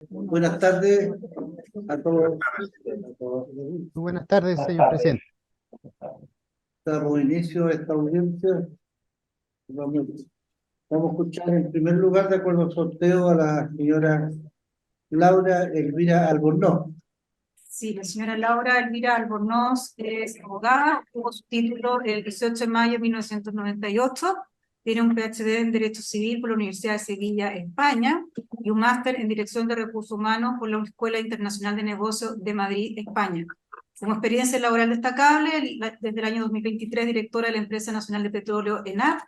Buenas tardes a todos. Muy buenas tardes, señor presidente. Damos inicio a esta audiencia. Vamos, vamos a escuchar en primer lugar, de acuerdo al sorteo, a la señora Laura Elvira Albornoz. Sí, la señora Laura Elvira Albornoz es abogada, tuvo su título el 18 de mayo de 1998, tiene un PhD en Derecho Civil por la Universidad de Sevilla, España, y un máster en Dirección de Recursos Humanos por la Escuela Internacional de Negocios de Madrid, España. Como experiencia laboral destacable, desde el año 2023, directora de la Empresa Nacional de Petróleo, ENAP,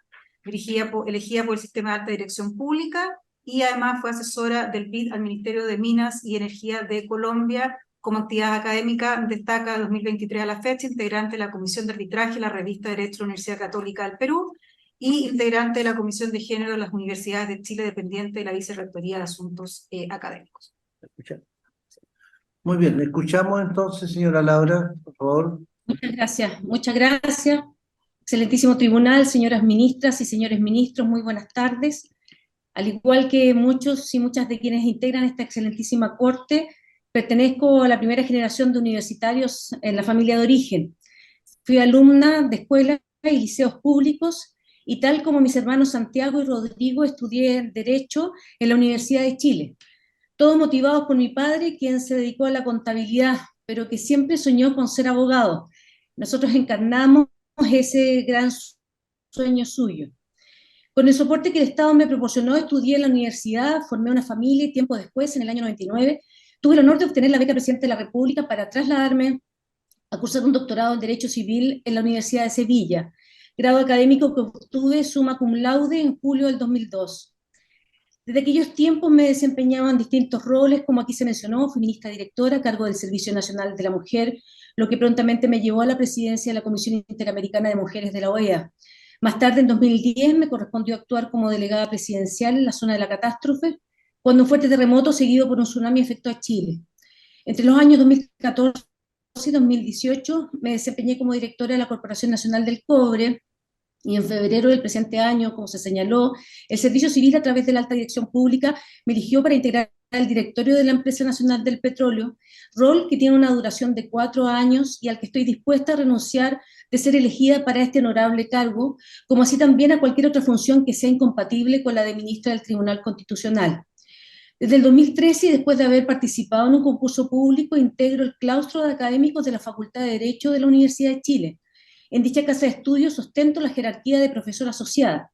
elegida por el Sistema de Alta Dirección Pública, y además fue asesora del BID al Ministerio de Minas y Energía de Colombia. Como actividad académica, destaca 2023 a la fecha, integrante de la Comisión de Arbitraje de la Revista Derecho de la Universidad Católica del Perú y integrante de la Comisión de Género de las Universidades de Chile, dependiente de la Vicerrectoría de Asuntos Académicos. Muy bien, escuchamos entonces, señora Laura, por favor. Muchas gracias, muchas gracias. Excelentísimo tribunal, señoras ministras y señores ministros, muy buenas tardes. Al igual que muchos y muchas de quienes integran esta excelentísima corte, pertenezco a la primera generación de universitarios en la familia de origen. Fui alumna de escuelas y liceos públicos y tal como mis hermanos Santiago y Rodrigo estudié Derecho en la Universidad de Chile. Todos motivados por mi padre, quien se dedicó a la contabilidad, pero que siempre soñó con ser abogado. Nosotros encarnamos ese gran sueño suyo. Con el soporte que el Estado me proporcionó, estudié en la universidad, formé una familia y tiempo después, en el año 99, tuve el honor de obtener la beca Presidente de la República para trasladarme a cursar un doctorado en Derecho Civil en la Universidad de Sevilla, grado académico que obtuve summa cum laude en julio del 2002. Desde aquellos tiempos me desempeñaba en distintos roles, como aquí se mencionó, fui ministra directora a cargo del Servicio Nacional de la Mujer, lo que prontamente me llevó a la presidencia de la Comisión Interamericana de Mujeres de la OEA. Más tarde, en 2010, me correspondió actuar como delegada presidencial en la zona de la catástrofe, cuando un fuerte terremoto seguido por un tsunami afectó a Chile. Entre los años 2014 y 2018 me desempeñé como directora de la Corporación Nacional del Cobre, y en febrero del presente año, como se señaló, el Servicio Civil, a través de la Alta Dirección Pública, me eligió para integrar el directorio de la Empresa Nacional del Petróleo, rol que tiene una duración de 4 años y al que estoy dispuesta a renunciar de ser elegida para este honorable cargo, como así también a cualquier otra función que sea incompatible con la de ministra del Tribunal Constitucional. Desde el 2013, y después de haber participado en un concurso público, integro el claustro de académicos de la Facultad de Derecho de la Universidad de Chile. En dicha casa de estudios ostento la jerarquía de profesora asociada.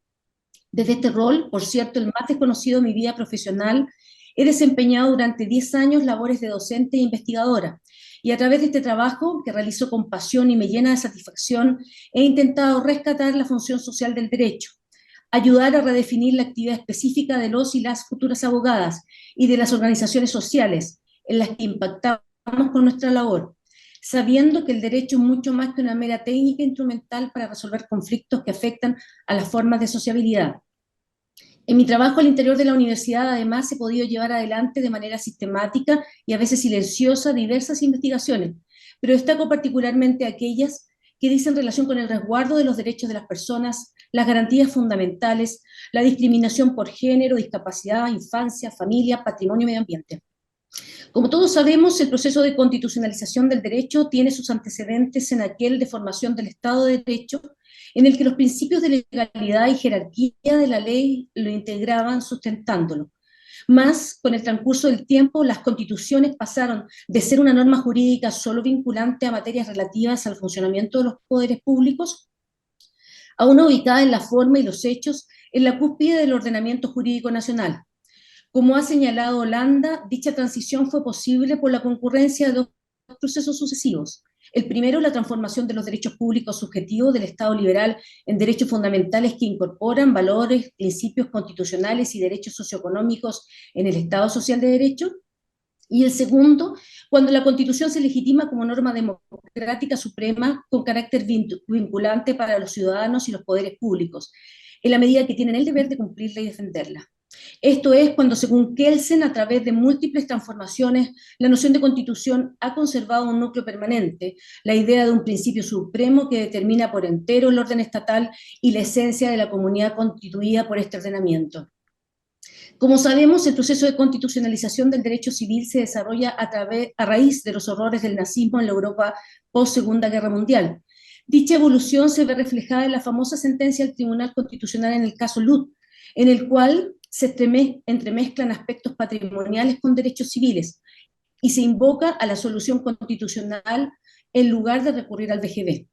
Desde este rol, por cierto, el más desconocido de mi vida profesional, he desempeñado durante 10 años labores de docente e investigadora, y a través de este trabajo, que realizo con pasión y me llena de satisfacción, he intentado rescatar la función social del derecho, ayudar a redefinir la actividad específica de los y las futuras abogadas y de las organizaciones sociales en las que impactamos con nuestra labor, sabiendo que el derecho es mucho más que una mera técnica instrumental para resolver conflictos que afectan a las formas de sociabilidad. En mi trabajo al interior de la universidad, además, he podido llevar adelante de manera sistemática y a veces silenciosa diversas investigaciones, pero destaco particularmente aquellas que dicen relación con el resguardo de los derechos de las personas, las garantías fundamentales, la discriminación por género, discapacidad, infancia, familia, patrimonio y medio ambiente. Como todos sabemos, el proceso de constitucionalización del derecho tiene sus antecedentes en aquel de formación del Estado de Derecho, en el que los principios de legalidad y jerarquía de la ley lo integraban sustentándolo. Más, con el transcurso del tiempo, las constituciones pasaron de ser una norma jurídica solo vinculante a materias relativas al funcionamiento de los poderes públicos a una ubicada en la forma y los hechos en la cúspide del ordenamiento jurídico nacional. Como ha señalado Holanda, dicha transición fue posible por la concurrencia de dos procesos sucesivos. El primero, la transformación de los derechos públicos subjetivos del Estado liberal en derechos fundamentales que incorporan valores, principios constitucionales y derechos socioeconómicos en el Estado social de derecho. Y el segundo, cuando la Constitución se legitima como norma democrática suprema con carácter vinculante para los ciudadanos y los poderes públicos, en la medida que tienen el deber de cumplirla y defenderla. Esto es cuando, según Kelsen, a través de múltiples transformaciones, la noción de constitución ha conservado un núcleo permanente, la idea de un principio supremo que determina por entero el orden estatal y la esencia de la comunidad constituida por este ordenamiento. Como sabemos, el proceso de constitucionalización del derecho civil se desarrolla a raíz de los horrores del nazismo en la Europa post-Segunda Guerra Mundial. Dicha evolución se ve reflejada en la famosa sentencia del Tribunal Constitucional en el caso Lut, en el cual se entremezclan aspectos patrimoniales con derechos civiles y se invoca a la solución constitucional en lugar de recurrir al BGB.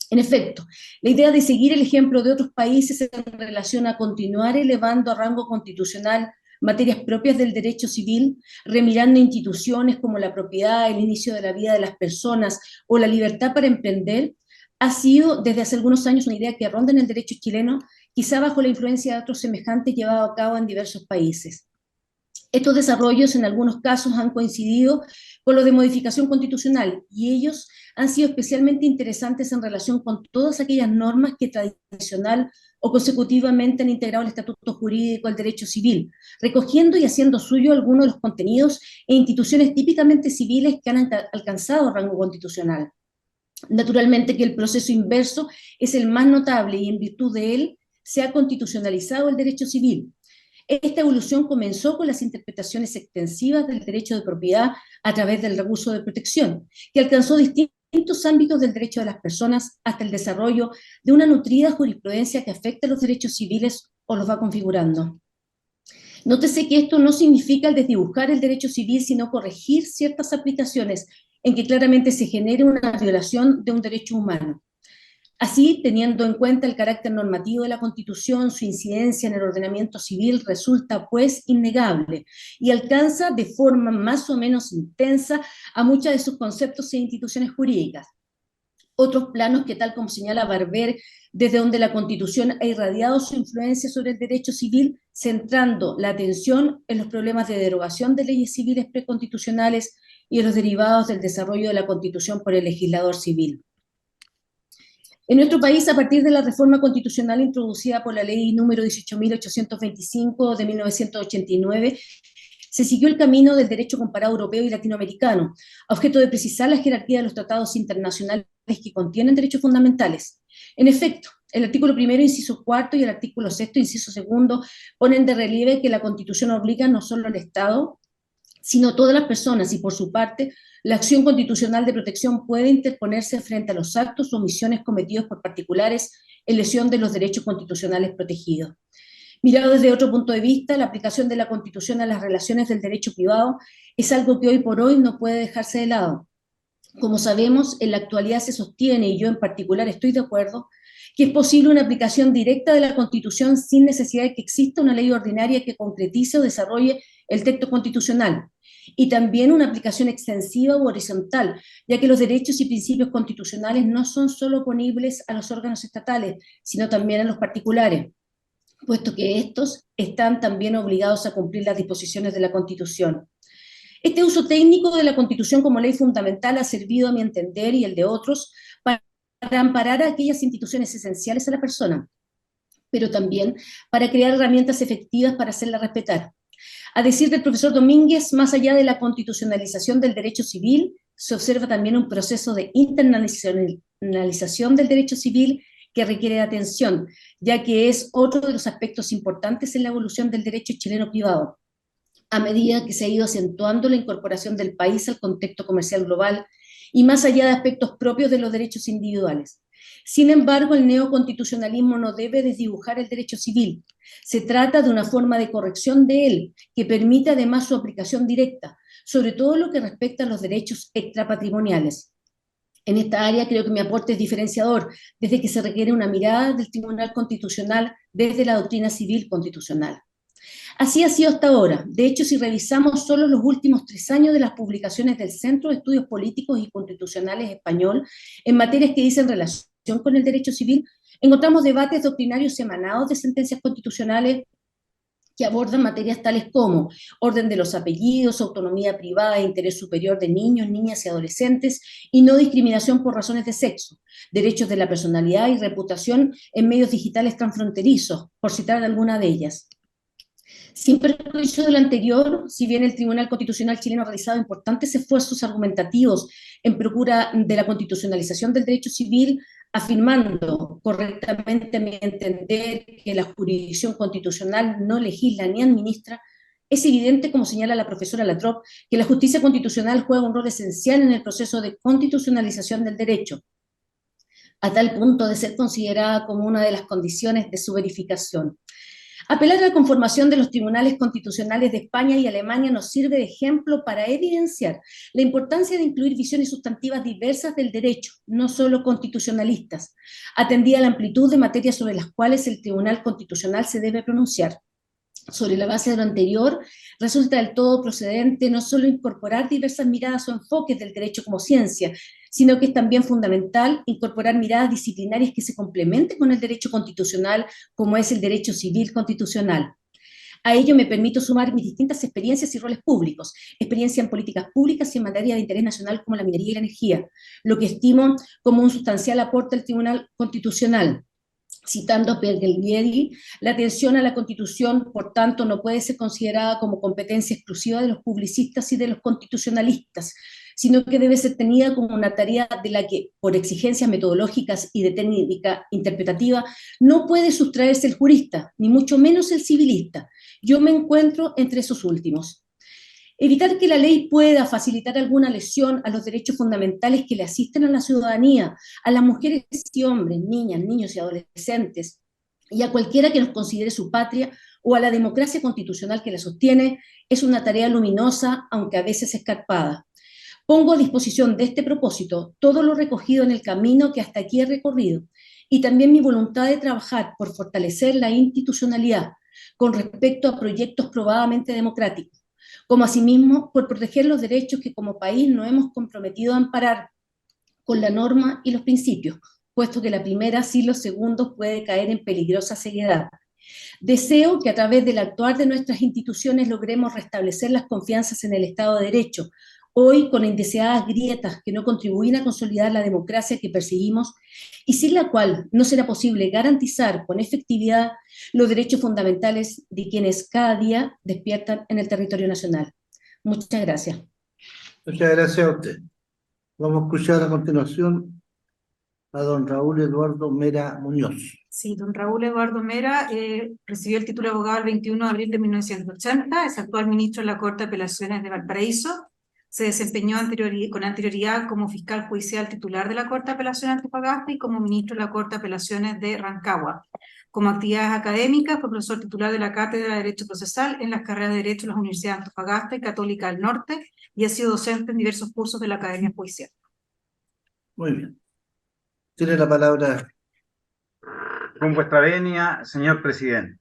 En efecto, la idea de seguir el ejemplo de otros países en relación a continuar elevando a rango constitucional materias propias del derecho civil, remirando instituciones como la propiedad, el inicio de la vida de las personas o la libertad para emprender, ha sido desde hace algunos años una idea que ronda en el derecho chileno, quizá bajo la influencia de otros semejantes llevados a cabo en diversos países. Estos desarrollos en algunos casos han coincidido con los de modificación constitucional y ellos han sido especialmente interesantes en relación con todas aquellas normas que tradicional o consecutivamente han integrado el estatuto jurídico al derecho civil, recogiendo y haciendo suyo algunos de los contenidos e instituciones típicamente civiles que han alcanzado rango constitucional. Naturalmente que el proceso inverso es el más notable y en virtud de él se ha constitucionalizado el derecho civil. Esta evolución comenzó con las interpretaciones extensivas del derecho de propiedad a través del recurso de protección, que alcanzó distintos ámbitos del derecho de las personas hasta el desarrollo de una nutrida jurisprudencia que afecta a los derechos civiles o los va configurando. Nótese que esto no significa el desdibujar el derecho civil, sino corregir ciertas aplicaciones en que claramente se genere una violación de un derecho humano. Así, teniendo en cuenta el carácter normativo de la Constitución, su incidencia en el ordenamiento civil resulta pues innegable y alcanza de forma más o menos intensa a muchos de sus conceptos e instituciones jurídicas. Otros planos que, tal como señala Barber, desde donde la Constitución ha irradiado su influencia sobre el derecho civil, centrando la atención en los problemas de derogación de leyes civiles preconstitucionales y en los derivados del desarrollo de la Constitución por el legislador civil. En nuestro país, a partir de la reforma constitucional introducida por la ley número 18.825 de 1989, se siguió el camino del derecho comparado europeo y latinoamericano, a objeto de precisar la jerarquía de los tratados internacionales que contienen derechos fundamentales. En efecto, el artículo 1, inciso 4, y el artículo 6, inciso 2, ponen de relieve que la Constitución obliga no solo al Estado, sino a todas las personas, y por su parte, la acción constitucional de protección puede interponerse frente a los actos o omisiones cometidos por particulares en lesión de los derechos constitucionales protegidos. Mirado desde otro punto de vista, la aplicación de la Constitución a las relaciones del derecho privado es algo que hoy por hoy no puede dejarse de lado. Como sabemos, en la actualidad se sostiene, y yo en particular estoy de acuerdo, que es posible una aplicación directa de la Constitución sin necesidad de que exista una ley ordinaria que concretice o desarrolle el texto constitucional, y también una aplicación extensiva u horizontal, ya que los derechos y principios constitucionales no son solo oponibles a los órganos estatales, sino también a los particulares, puesto que estos están también obligados a cumplir las disposiciones de la Constitución. Este uso técnico de la Constitución como ley fundamental ha servido, a mi entender y el de otros, para amparar a aquellas instituciones esenciales a la persona, pero también para crear herramientas efectivas para hacerla respetar. A decir del profesor Domínguez, más allá de la constitucionalización del derecho civil, se observa también un proceso de internacionalización del derecho civil que requiere de atención, ya que es otro de los aspectos importantes en la evolución del derecho chileno privado, a medida que se ha ido acentuando la incorporación del país al contexto comercial global y más allá de aspectos propios de los derechos individuales. Sin embargo, el neoconstitucionalismo no debe desdibujar el derecho civil. Se trata de una forma de corrección de él, que permite además su aplicación directa, sobre todo lo que respecta a los derechos extrapatrimoniales. En esta área creo que mi aporte es diferenciador, desde que se requiere una mirada del Tribunal Constitucional desde la doctrina civil constitucional. Así ha sido hasta ahora. De hecho, si revisamos solo los últimos 3 años de las publicaciones del Centro de Estudios Políticos y Constitucionales Español en materias que dicen relación con el derecho civil, encontramos debates doctrinarios emanados de sentencias constitucionales que abordan materias tales como orden de los apellidos, autonomía privada e interés superior de niños, niñas y adolescentes, y no discriminación por razones de sexo, derechos de la personalidad y reputación en medios digitales transfronterizos, por citar alguna de ellas. Sin perjuicio de lo anterior, si bien el Tribunal Constitucional chileno ha realizado importantes esfuerzos argumentativos en procura de la constitucionalización del derecho civil, afirmando correctamente, a mi entender, que la jurisdicción constitucional no legisla ni administra, Es evidente, como señala la profesora Latrop, que la justicia constitucional juega un rol esencial en el proceso de constitucionalización del derecho, a tal punto de ser considerada como una de las condiciones de su verificación. Apelar a la conformación de los tribunales constitucionales de España y Alemania nos sirve de ejemplo para evidenciar la importancia de incluir visiones sustantivas diversas del derecho, no solo constitucionalistas, atendida a la amplitud de materias sobre las cuales el Tribunal Constitucional se debe pronunciar. Sobre la base de lo anterior, resulta del todo procedente no solo incorporar diversas miradas o enfoques del derecho como ciencia, sino que es también fundamental incorporar miradas disciplinarias que se complementen con el derecho constitucional, como es el derecho civil constitucional. A ello me permito sumar mis distintas experiencias y roles públicos, experiencia en políticas públicas y en materia de interés nacional como la minería y la energía, lo que estimo como un sustancial aporte al Tribunal Constitucional. Citando a Pergellieri, la atención a la Constitución, por tanto, no puede ser considerada como competencia exclusiva de los publicistas y de los constitucionalistas, sino que debe ser tenida como una tarea de la que, por exigencias metodológicas y de técnica interpretativa, no puede sustraerse el jurista, ni mucho menos el civilista. Yo me encuentro entre esos últimos. Evitar que la ley pueda facilitar alguna lesión a los derechos fundamentales que le asisten a la ciudadanía, a las mujeres y hombres, niñas, niños y adolescentes, y a cualquiera que nos considere su patria o a la democracia constitucional que la sostiene, es una tarea luminosa, aunque a veces escarpada. Pongo a disposición de este propósito todo lo recogido en el camino que hasta aquí he recorrido, y también mi voluntad de trabajar por fortalecer la institucionalidad con respecto a proyectos probadamente democráticos, como asimismo por proteger los derechos que como país nos hemos comprometido a amparar con la norma y los principios, puesto que la primera sin los segundos puede caer en peligrosa ceguedad. Deseo que a través del actuar de nuestras instituciones logremos restablecer las confianzas en el Estado de Derecho, hoy con indeseadas grietas que no contribuyen a consolidar la democracia que perseguimos y sin la cual no será posible garantizar con efectividad los derechos fundamentales de quienes cada día despiertan en el territorio nacional. Muchas gracias. Muchas gracias a usted. Vamos a escuchar a continuación a don Raúl Eduardo Mera Muñoz. Sí, don Raúl Eduardo Mera recibió el título de abogado el 21 de abril de 1980, es actual ministro de la Corte de Apelaciones de Valparaíso. Se desempeñó con anterioridad como fiscal judicial titular de la Corte de Apelaciones de Antofagasta y como ministro de la Corte de Apelaciones de Rancagua. Como actividades académicas, fue profesor titular de la Cátedra de Derecho Procesal en las carreras de Derecho de las Universidades de Antofagasta y Católica del Norte y ha sido docente en diversos cursos de la Academia Judicial. Muy bien. Tiene la palabra. Con vuestra venia, señor presidente.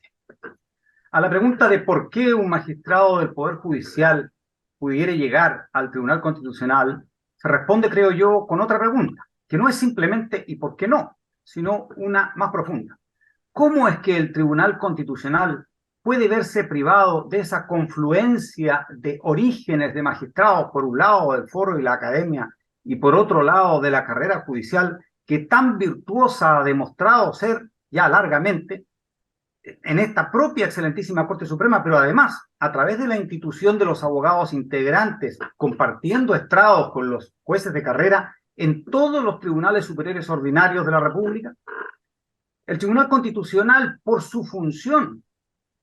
A la pregunta de por qué un magistrado del Poder Judicial pudiera llegar al Tribunal Constitucional, se responde, creo yo, con otra pregunta, que no es simplemente ¿y por qué no?, sino una más profunda. ¿Cómo es que el Tribunal Constitucional puede verse privado de esa confluencia de orígenes de magistrados, por un lado del foro y la academia, y por otro lado de la carrera judicial, que tan virtuosa ha demostrado ser ya largamente en esta propia excelentísima Corte Suprema, pero además a través de la institución de los abogados integrantes, compartiendo estrados con los jueces de carrera en todos los tribunales superiores ordinarios de la República? El Tribunal Constitucional, por su función,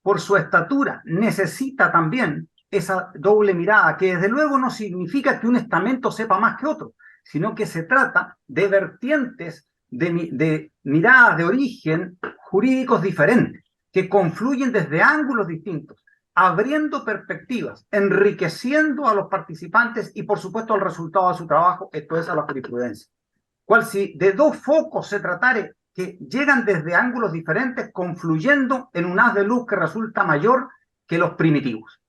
por su estatura, necesita también esa doble mirada, que desde luego no significa que un estamento sepa más que otro, sino que se trata de vertientes de miradas de origen jurídicos diferentes, que confluyen desde ángulos distintos, abriendo perspectivas, enriqueciendo a los participantes y, por supuesto, al resultado de su trabajo, esto es, a la jurisprudencia. Cual si de dos focos se tratare que llegan desde ángulos diferentes, confluyendo en un haz de luz que resulta mayor que los primitivos.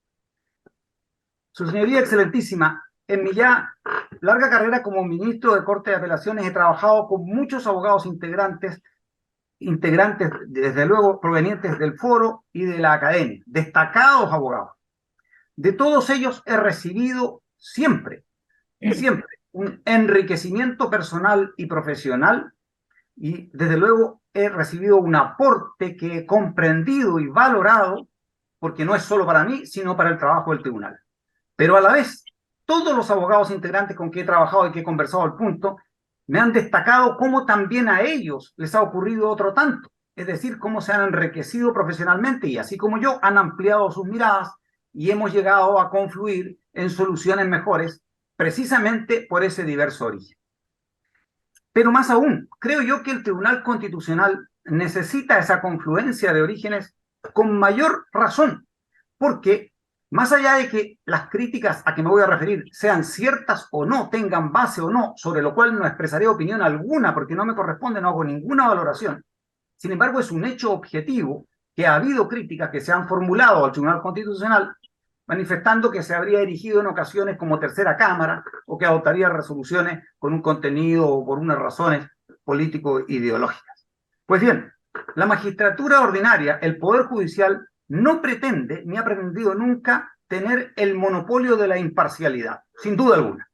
Su señoría excelentísima, en mi ya larga carrera como ministro de Corte de Apelaciones he trabajado con muchos abogados integrantes, desde luego provenientes del foro y de la academia, destacados abogados. De todos ellos he recibido siempre un enriquecimiento personal y profesional, y desde luego he recibido un aporte que he comprendido y valorado, porque no es solo para mí, sino para el trabajo del tribunal. Pero a la vez, todos los abogados integrantes con que he trabajado y que he conversado al punto, me han destacado cómo también a ellos les ha ocurrido otro tanto, es decir, cómo se han enriquecido profesionalmente y así como yo han ampliado sus miradas y hemos llegado a confluir en soluciones mejores precisamente por ese diverso origen. Pero más aún, creo yo que el Tribunal Constitucional necesita esa confluencia de orígenes con mayor razón, porque más allá de que las críticas a que me voy a referir sean ciertas o no, tengan base o no, sobre lo cual no expresaré opinión alguna porque no me corresponde, no hago ninguna valoración, sin embargo es un hecho objetivo que ha habido críticas que se han formulado al Tribunal Constitucional manifestando que se habría erigido en ocasiones como tercera cámara o que adoptaría resoluciones con un contenido o por unas razones político-ideológicas. Pues bien, la magistratura ordinaria, el Poder Judicial, no pretende, ni ha pretendido nunca, tener el monopolio de la imparcialidad, sin duda alguna.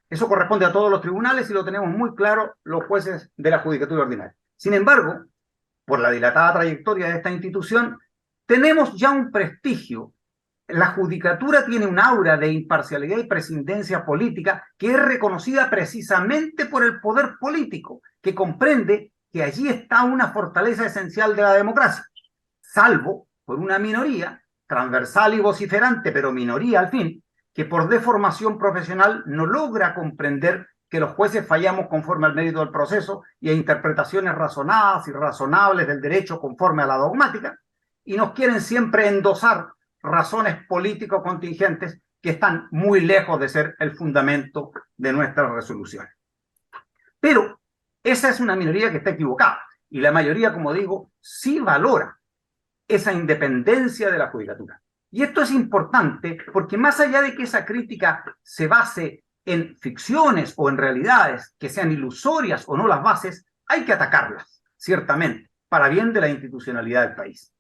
Eso corresponde a todos los tribunales y lo tenemos muy claro los jueces de la judicatura ordinaria. Sin embargo, por la dilatada trayectoria de esta institución, tenemos ya un prestigio. La judicatura tiene un aura de imparcialidad y prescindencia política que es reconocida precisamente por el poder político, que comprende que allí está una fortaleza esencial de la democracia, salvo por una minoría, transversal y vociferante, pero minoría al fin, que por deformación profesional no logra comprender que los jueces fallamos conforme al mérito del proceso y a interpretaciones razonadas y razonables del derecho conforme a la dogmática, y nos quieren siempre endosar razones político-contingentes que están muy lejos de ser el fundamento de nuestras resoluciones. Pero esa es una minoría que está equivocada, y la mayoría, como digo, sí valora esa independencia de la judicatura. Y esto es importante porque más allá de que esa crítica se base en ficciones o en realidades que sean ilusorias o no las bases, hay que atacarlas, ciertamente, para bien de la institucionalidad del país.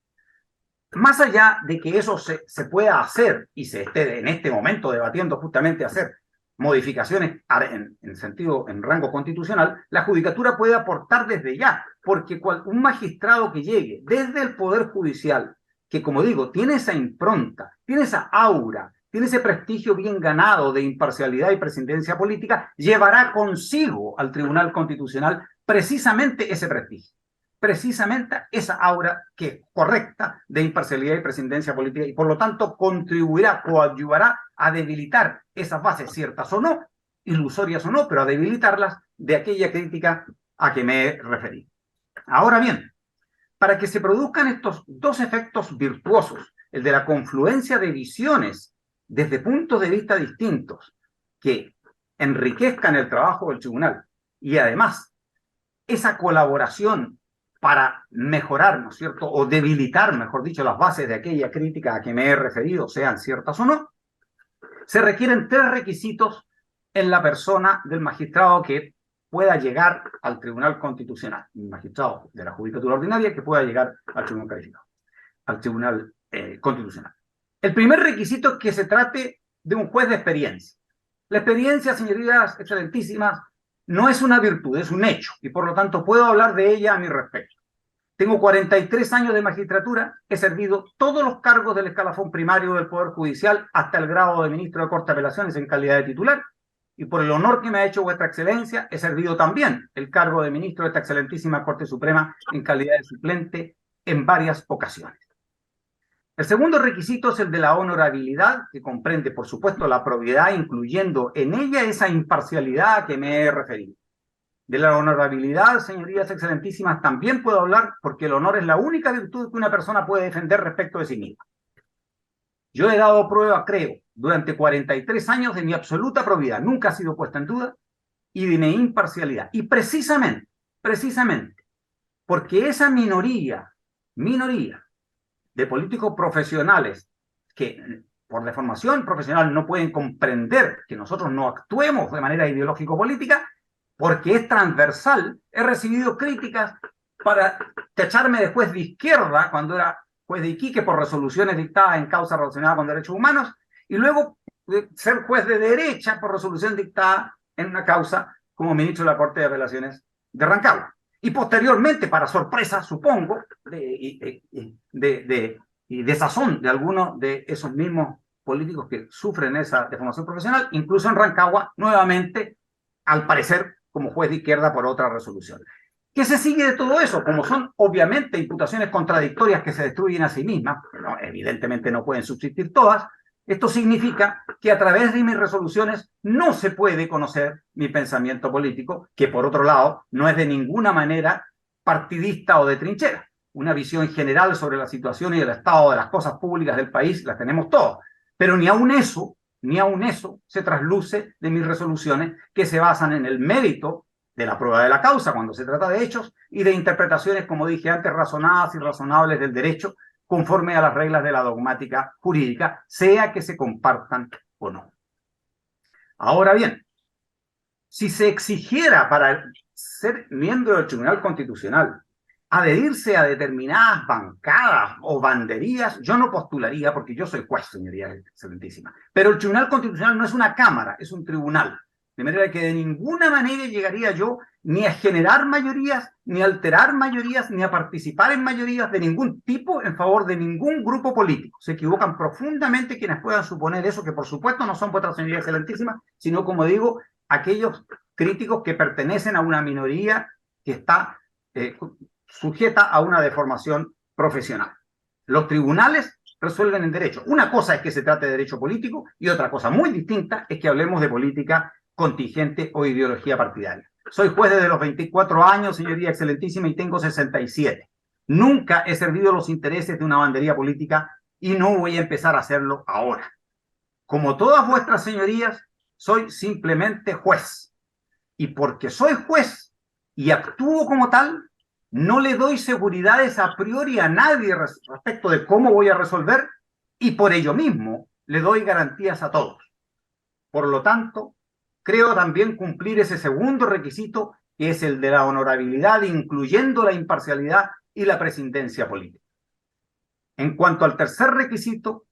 Más allá de que eso se pueda hacer y se esté en este momento debatiendo justamente hacer modificaciones en rango constitucional, la judicatura puede aportar desde ya, porque un magistrado que llegue desde el Poder Judicial, que como digo, tiene esa impronta, tiene esa aura, tiene ese prestigio bien ganado de imparcialidad y prescindencia política, llevará consigo al Tribunal Constitucional precisamente ese prestigio, precisamente esa aura correcta de imparcialidad y prescindencia política, y por lo tanto contribuirá, coadyuvará a debilitar esas bases, ciertas o no, ilusorias o no, pero a debilitarlas de aquella crítica a que me he referido. Ahora bien, para que se produzcan estos dos efectos virtuosos, el de la confluencia de visiones desde puntos de vista distintos que enriquezcan el trabajo del tribunal y además esa colaboración para mejorar, ¿no es cierto?, o debilitar, mejor dicho, las bases de aquella crítica a que me he referido, sean ciertas o no, se requieren tres requisitos en la persona del magistrado que pueda llegar al Tribunal Constitucional, un magistrado de la Judicatura Ordinaria que pueda llegar al Tribunal Calificado, al Tribunal Constitucional. El primer requisito es que se trate de un juez de experiencia. La experiencia, señorías excelentísimas, no es una virtud, es un hecho, y por lo tanto puedo hablar de ella a mi respecto. Tengo 43 años de magistratura, he servido todos los cargos del escalafón primario del Poder Judicial hasta el grado de ministro de Corte de Apelaciones en calidad de titular, y por el honor que me ha hecho vuestra excelencia, he servido también el cargo de ministro de esta excelentísima Corte Suprema en calidad de suplente en varias ocasiones. El segundo requisito es el de la honorabilidad, que comprende, por supuesto, la probidad, incluyendo en ella esa imparcialidad a que me he referido. De la honorabilidad, señorías excelentísimas, también puedo hablar porque el honor es la única virtud que una persona puede defender respecto de sí misma. Yo he dado prueba, creo, durante 43 años de mi absoluta probidad, nunca ha sido puesta en duda, y de mi imparcialidad. Y precisamente, porque esa minoría de políticos profesionales que por deformación profesional no pueden comprender que nosotros no actuemos de manera ideológico-política, porque es transversal, he recibido críticas para tacharme de juez de izquierda cuando era juez de Iquique por resoluciones dictadas en causa relacionada con derechos humanos, y luego ser juez de derecha por resolución dictada en una causa como ministro de la Corte de Apelaciones de Rancagua. Y posteriormente, para sorpresa, supongo, y desazón de algunos de esos mismos políticos que sufren esa deformación profesional, incluso en Rancagua, nuevamente, al parecer, como juez de izquierda por otra resolución. ¿Qué se sigue de todo eso? Como son obviamente imputaciones contradictorias que se destruyen a sí mismas, pero evidentemente no pueden subsistir todas, esto significa que a través de mis resoluciones no se puede conocer mi pensamiento político, que por otro lado no es de ninguna manera partidista o de trinchera. Una visión general sobre la situación y el estado de las cosas públicas del país la tenemos todos, pero ni aun eso se trasluce de mis resoluciones que se basan en el mérito de la prueba de la causa cuando se trata de hechos y de interpretaciones, como dije antes, razonadas y razonables del derecho conforme a las reglas de la dogmática jurídica, sea que se compartan o no. Ahora bien, si se exigiera para ser miembro del Tribunal Constitucional adherirse a determinadas bancadas o banderías, yo no postularía porque yo soy juez, señoría excelentísima. Pero el Tribunal Constitucional no es una cámara, es un tribunal. De manera que de ninguna manera llegaría yo ni a generar mayorías, ni a alterar mayorías, ni a participar en mayorías de ningún tipo en favor de ningún grupo político. Se equivocan profundamente quienes puedan suponer eso, que por supuesto no son vuestras señorías excelentísimas, sino, como digo, aquellos críticos que pertenecen a una minoría que está sujeta a una deformación profesional. Los tribunales resuelven en derecho. Una cosa es que se trate de derecho político y otra cosa muy distinta es que hablemos de política contingente o ideología partidaria. Soy juez desde los 24 años, señoría excelentísima, y tengo 67. Nunca he servido los intereses de una bandería política y no voy a empezar a hacerlo ahora. Como todas vuestras señorías, soy simplemente juez. Y porque soy juez y actúo como tal, no le doy seguridades a priori a nadie respecto de cómo voy a resolver y por ello mismo le doy garantías a todos. Por lo tanto, creo también cumplir ese segundo requisito, que es el de la honorabilidad, incluyendo la imparcialidad y la prescindencia política. En cuanto al tercer requisito,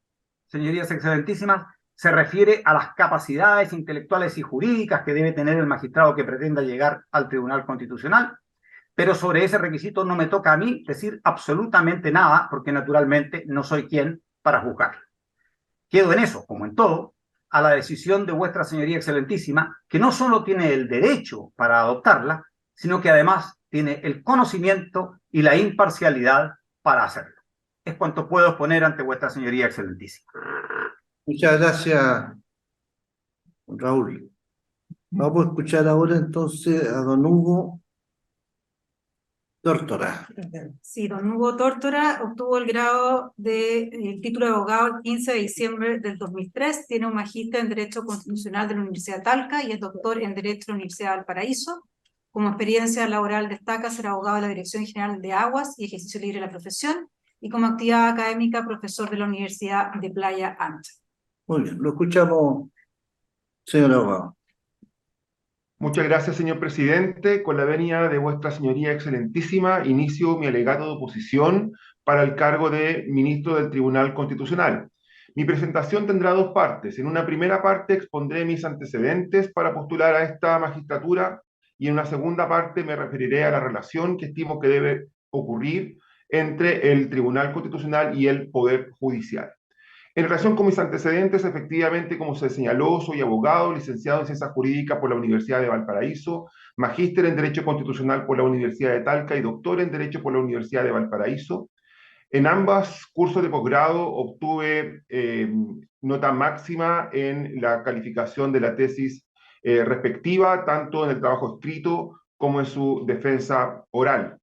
señorías excelentísimas, se refiere a las capacidades intelectuales y jurídicas que debe tener el magistrado que pretenda llegar al Tribunal Constitucional, pero sobre ese requisito no me toca a mí decir absolutamente nada, porque naturalmente no soy quien para juzgarlo. Quedo en eso, como en todo, a la decisión de vuestra señoría excelentísima, que no solo tiene el derecho para adoptarla, sino que además tiene el conocimiento y la imparcialidad para hacerlo. Es cuanto puedo exponer ante vuestra señoría excelentísima. Muchas gracias, Raúl. Vamos a escuchar ahora entonces a don Hugo Tórtora. Sí, don Hugo Tórtora obtuvo el título de abogado el 15 de diciembre del 2003, tiene un magíster en Derecho Constitucional de la Universidad de Talca y es doctor en Derecho de la Universidad de Valparaíso. Como experiencia laboral destaca ser abogado de la Dirección General de Aguas y ejercicio libre de la profesión, y como actividad académica, profesor de la Universidad de Playa Ancha. Muy bien, lo escuchamos, señor abogado. Muchas gracias, señor presidente. Con la venia de vuestra señoría excelentísima, inicio mi alegato de oposición para el cargo de ministro del Tribunal Constitucional. Mi presentación tendrá dos partes. En una primera parte expondré mis antecedentes para postular a esta magistratura y en una segunda parte me referiré a la relación que estimo que debe ocurrir entre el Tribunal Constitucional y el Poder Judicial. En relación con mis antecedentes, efectivamente, como se señaló, soy abogado, licenciado en Ciencias Jurídicas por la Universidad de Valparaíso, magíster en Derecho Constitucional por la Universidad de Talca y doctor en Derecho por la Universidad de Valparaíso. En ambos cursos de posgrado obtuve nota máxima en la calificación de la tesis respectiva, tanto en el trabajo escrito como en su defensa oral.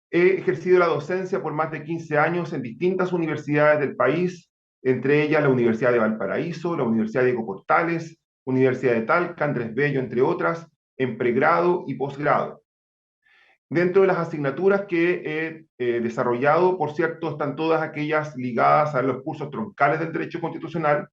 He ejercido la docencia por más de 15 años en distintas universidades del país, entre ellas la Universidad de Valparaíso, la Universidad Diego Portales, Universidad de Talca, Andrés Bello, entre otras, en pregrado y posgrado. Dentro de las asignaturas que he desarrollado, por cierto, están todas aquellas ligadas a los cursos troncales del derecho constitucional,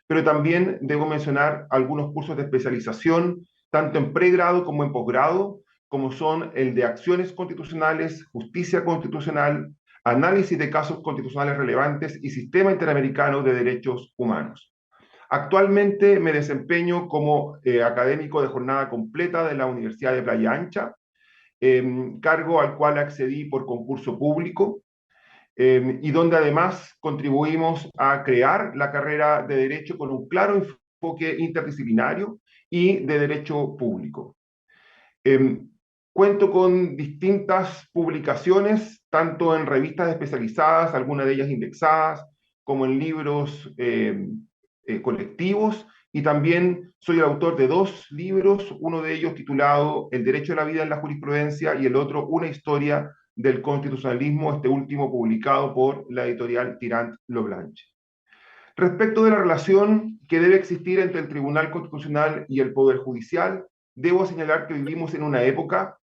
pero también debo mencionar algunos cursos de especialización, tanto en pregrado como en posgrado, como son el de acciones constitucionales, justicia constitucional, análisis de casos constitucionales relevantes y sistema interamericano de derechos humanos. Actualmente me desempeño como académico de jornada completa de la Universidad de Playa Ancha, cargo al cual accedí por concurso público, y donde además contribuimos a crear la carrera de Derecho con un claro enfoque interdisciplinario y de Derecho Público. Cuento con distintas publicaciones, tanto en revistas especializadas, algunas de ellas indexadas, como en libros colectivos, y también soy el autor de 2 libros, uno de ellos titulado El derecho a la vida en la jurisprudencia y el otro Una historia del constitucionalismo, este último publicado por la editorial Tirant-Loblanche. Respecto de la relación que debe existir entre el Tribunal Constitucional y el Poder Judicial, debo señalar que vivimos en una época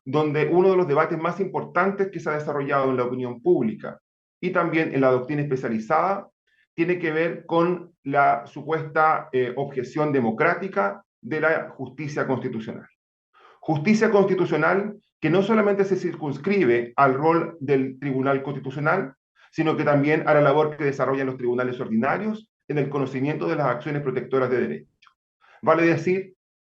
donde uno de los debates más importantes que se ha desarrollado en la opinión pública y también en la doctrina especializada tiene que ver con la supuesta objeción democrática de la justicia constitucional. Justicia constitucional que no solamente se circunscribe al rol del Tribunal Constitucional, sino que también a la labor que desarrollan los tribunales ordinarios en el conocimiento de las acciones protectoras de derechos. Vale decir,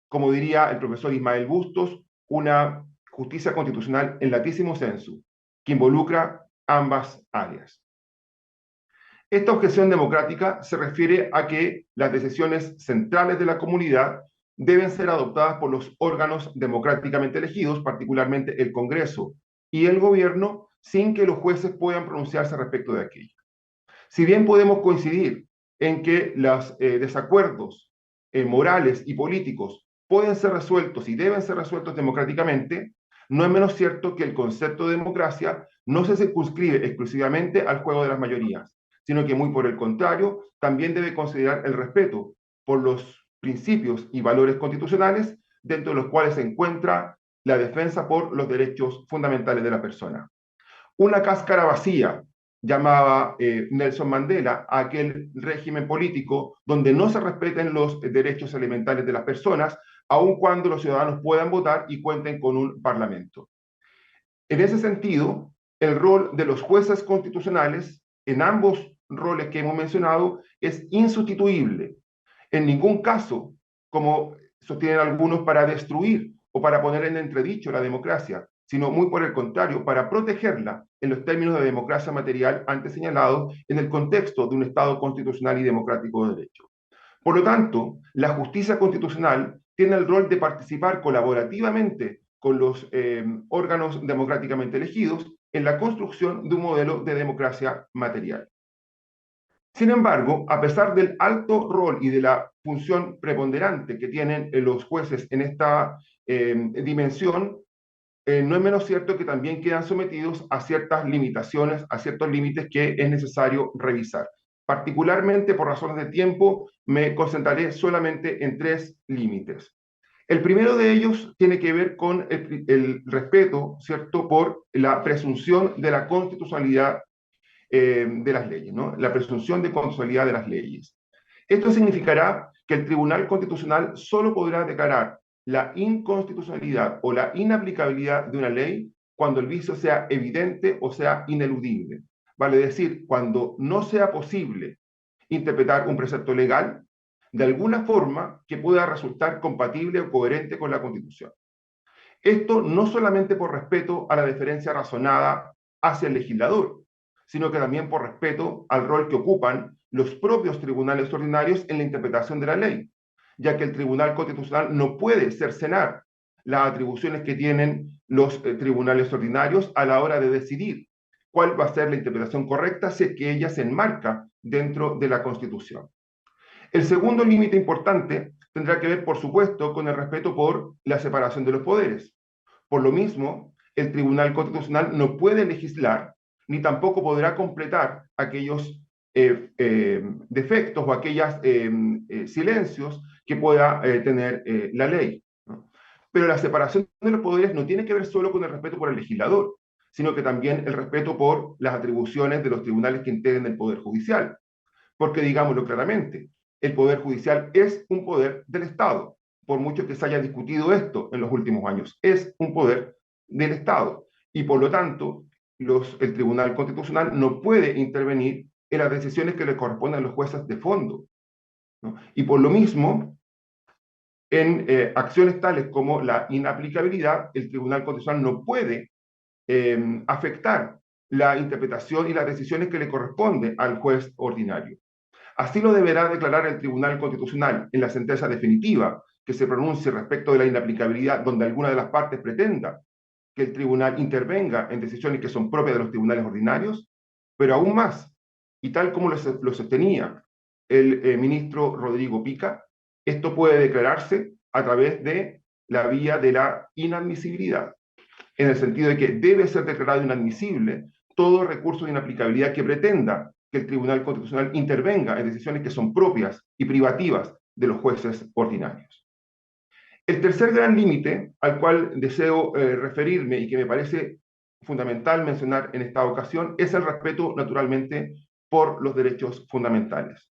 como diría el profesor Ismael Bustos, una justicia constitucional en latísimo sensu, que involucra ambas áreas. Esta objeción democrática se refiere a que las decisiones centrales de la comunidad deben ser adoptadas por los órganos democráticamente elegidos, particularmente el Congreso y el Gobierno, sin que los jueces puedan pronunciarse respecto de aquello. Si bien podemos coincidir en que los desacuerdos morales y políticos pueden ser resueltos y deben ser resueltos democráticamente, no es menos cierto que el concepto de democracia no se circunscribe exclusivamente al juego de las mayorías, sino que muy por el contrario, también debe considerar el respeto por los principios y valores constitucionales, dentro de los cuales se encuentra la defensa por los derechos fundamentales de la persona. Una cáscara vacía, llamaba Nelson Mandela a aquel régimen político donde no se respeten los derechos elementales de las personas, aun cuando los ciudadanos puedan votar y cuenten con un parlamento. En ese sentido, el rol de los jueces constitucionales, en ambos roles que hemos mencionado, es insustituible. En ningún caso, como sostienen algunos, para destruir o para poner en entredicho la democracia, sino muy por el contrario, para protegerla en los términos de democracia material antes señalados en el contexto de un Estado constitucional y democrático de derecho. Por lo tanto, la justicia constitucional tiene el rol de participar colaborativamente con los órganos democráticamente elegidos en la construcción de un modelo de democracia material. Sin embargo, a pesar del alto rol y de la función preponderante que tienen los jueces en esta dimensión, no es menos cierto que también quedan sometidos a ciertas limitaciones, a ciertos límites que es necesario revisar. Particularmente por razones de tiempo, me concentraré solamente en 3 límites. El primero de ellos tiene que ver con el respeto, ¿cierto?, por la presunción de la constitucionalidad de las leyes, ¿no? La presunción de constitucionalidad de las leyes. Esto significará que el Tribunal Constitucional solo podrá declarar la inconstitucionalidad o la inaplicabilidad de una ley cuando el vicio sea evidente o sea ineludible. Vale decir, cuando no sea posible interpretar un precepto legal de alguna forma que pueda resultar compatible o coherente con la Constitución. Esto no solamente por respeto a la deferencia razonada hacia el legislador, sino que también por respeto al rol que ocupan los propios tribunales ordinarios en la interpretación de la ley, ya que el Tribunal Constitucional no puede cercenar las atribuciones que tienen los tribunales ordinarios a la hora de decidir cuál va a ser la interpretación correcta si es que ella se enmarca dentro de la Constitución. El segundo límite importante tendrá que ver, por supuesto, con el respeto por la separación de los poderes. Por lo mismo, el Tribunal Constitucional no puede legislar ni tampoco podrá completar aquellos defectos o aquellos silencios que pueda tener la ley, ¿no? Pero la separación de los poderes no tiene que ver solo con el respeto por el legislador, sino que también el respeto por las atribuciones de los tribunales que integren el Poder Judicial. Porque digámoslo claramente, el Poder Judicial es un poder del Estado, por mucho que se haya discutido esto en los últimos años, es un poder del Estado. Y por lo tanto, el Tribunal Constitucional no puede intervenir en las decisiones que le corresponden a los jueces de fondo, ¿no? Y por lo mismo, en acciones tales como la inaplicabilidad, el Tribunal Constitucional no puede afectar la interpretación y las decisiones que le corresponden al juez ordinario. Así lo deberá declarar el Tribunal Constitucional en la sentencia definitiva que se pronuncie respecto de la inaplicabilidad donde alguna de las partes pretenda que el tribunal intervenga en decisiones que son propias de los tribunales ordinarios, pero aún más, y tal como lo sostenía el ministro Rodrigo Pica, esto puede declararse a través de la vía de la inadmisibilidad, en el sentido de que debe ser declarado inadmisible todo recurso de inaplicabilidad que pretenda que el Tribunal Constitucional intervenga en decisiones que son propias y privativas de los jueces ordinarios. El tercer gran límite al cual deseo referirme y que me parece fundamental mencionar en esta ocasión es el respeto, naturalmente, por los derechos fundamentales.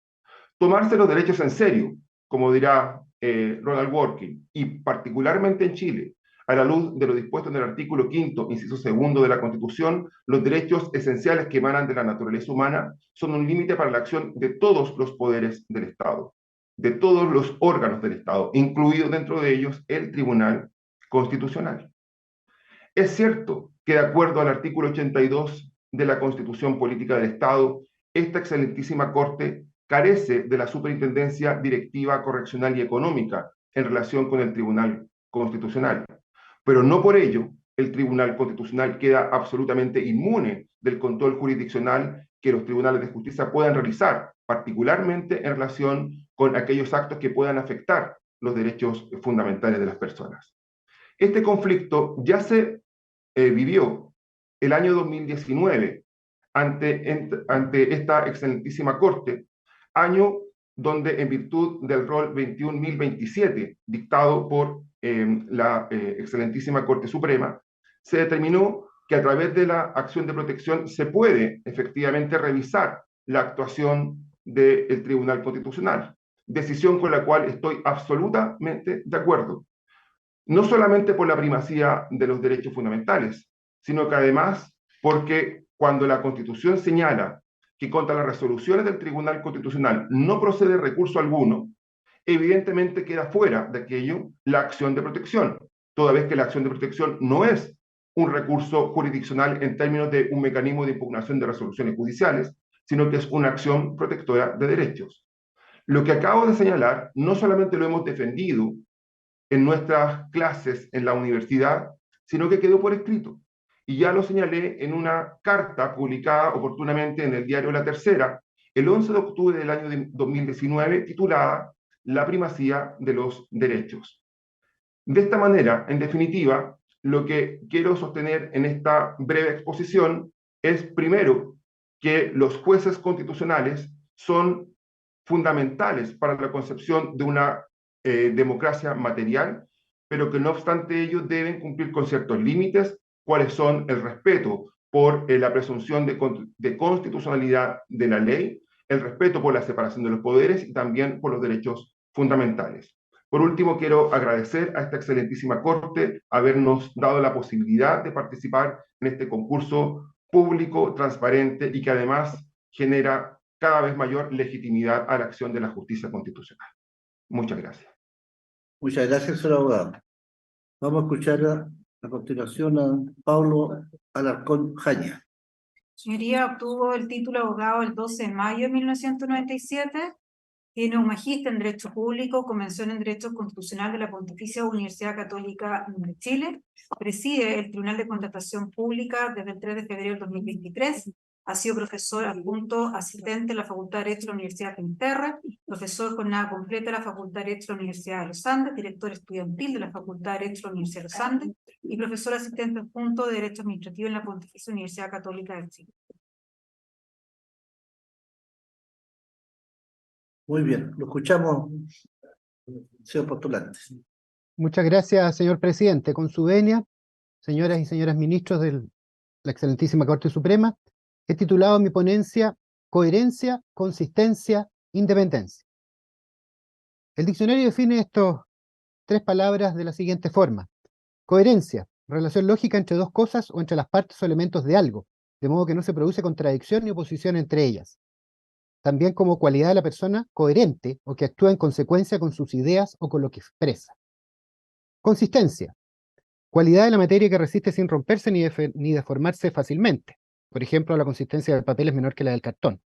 Tomarse los derechos en serio, como dirá Ronald Dworkin, y particularmente en Chile, a la luz de lo dispuesto en el artículo 5º, inciso 2 de la Constitución, los derechos esenciales que emanan de la naturaleza humana son un límite para la acción de todos los poderes del Estado, de todos los órganos del Estado, incluido dentro de ellos el Tribunal Constitucional. Es cierto que de acuerdo al artículo 82 de la Constitución Política del Estado, esta excelentísima Corte carece de la superintendencia directiva, correccional y económica en relación con el Tribunal Constitucional. Pero no por ello el Tribunal Constitucional queda absolutamente inmune del control jurisdiccional que los tribunales de justicia puedan realizar, particularmente en relación con aquellos actos que puedan afectar los derechos fundamentales de las personas. Este conflicto ya se vivió el año 2019 ante esta excelentísima Corte, año donde en virtud del rol 21.027 dictado por la excelentísima Corte Suprema, se determinó que a través de la acción de protección se puede efectivamente revisar la actuación del Tribunal Constitucional, decisión con la cual estoy absolutamente de acuerdo, no solamente por la primacía de los derechos fundamentales, sino que además porque cuando la Constitución señala que contra las resoluciones del Tribunal Constitucional no procede recurso alguno, evidentemente queda fuera de aquello la acción de protección, toda vez que la acción de protección no es un recurso jurisdiccional en términos de un mecanismo de impugnación de resoluciones judiciales, sino que es una acción protectora de derechos. Lo que acabo de señalar no solamente lo hemos defendido en nuestras clases en la universidad, sino que quedó por escrito. Y ya lo señalé en una carta publicada oportunamente en el diario La Tercera, el 11 de octubre del año 2019, titulada La primacía de los derechos. De esta manera, en definitiva, lo que quiero sostener en esta breve exposición es, primero, que los jueces constitucionales son fundamentales para la concepción de una democracia material, pero que no obstante ello deben cumplir con ciertos límites, cuáles son el respeto por la presunción de constitucionalidad de la ley, el respeto por la separación de los poderes y también por los derechos fundamentales. Por último, quiero agradecer a esta excelentísima Corte habernos dado la posibilidad de participar en este concurso público, transparente y que además genera cada vez mayor legitimidad a la acción de la justicia constitucional. Muchas gracias. Muchas gracias, señor abogado. Vamos a escuchar a continuación a Paulo Alarcón Jaña. Señoría, obtuvo el título de abogado el 12 de mayo de 1997. Tiene un magíster en Derecho Público, convención en Derecho Constitucional de la Pontificia Universidad Católica de Chile. Preside el Tribunal de Contratación Pública desde el 3 de febrero del 2023. Ha sido profesor adjunto asistente en la Facultad de Derecho de la Universidad de Finisterre, profesor jornada completa de la Facultad de Derecho de la Universidad de los Andes, director estudiantil de la Facultad de Derecho de la Universidad de los Andes y profesor asistente adjunto de Derecho Administrativo en la Pontificia Universidad Católica de Chile. Muy bien, lo escuchamos, señor postulante. Muchas gracias, señor presidente. Con su venia, señoras y señores ministros de la excelentísima Corte Suprema, he titulado mi ponencia Coherencia, Consistencia, Independencia. El diccionario define estas tres palabras de la siguiente forma. Coherencia, relación lógica entre dos cosas o entre las partes o elementos de algo, de modo que no se produce contradicción ni oposición entre ellas. También como cualidad de la persona coherente o que actúa en consecuencia con sus ideas o con lo que expresa. Consistencia, cualidad de la materia que resiste sin romperse ni deformarse fácilmente. Por ejemplo, la consistencia del papel es menor que la del cartón.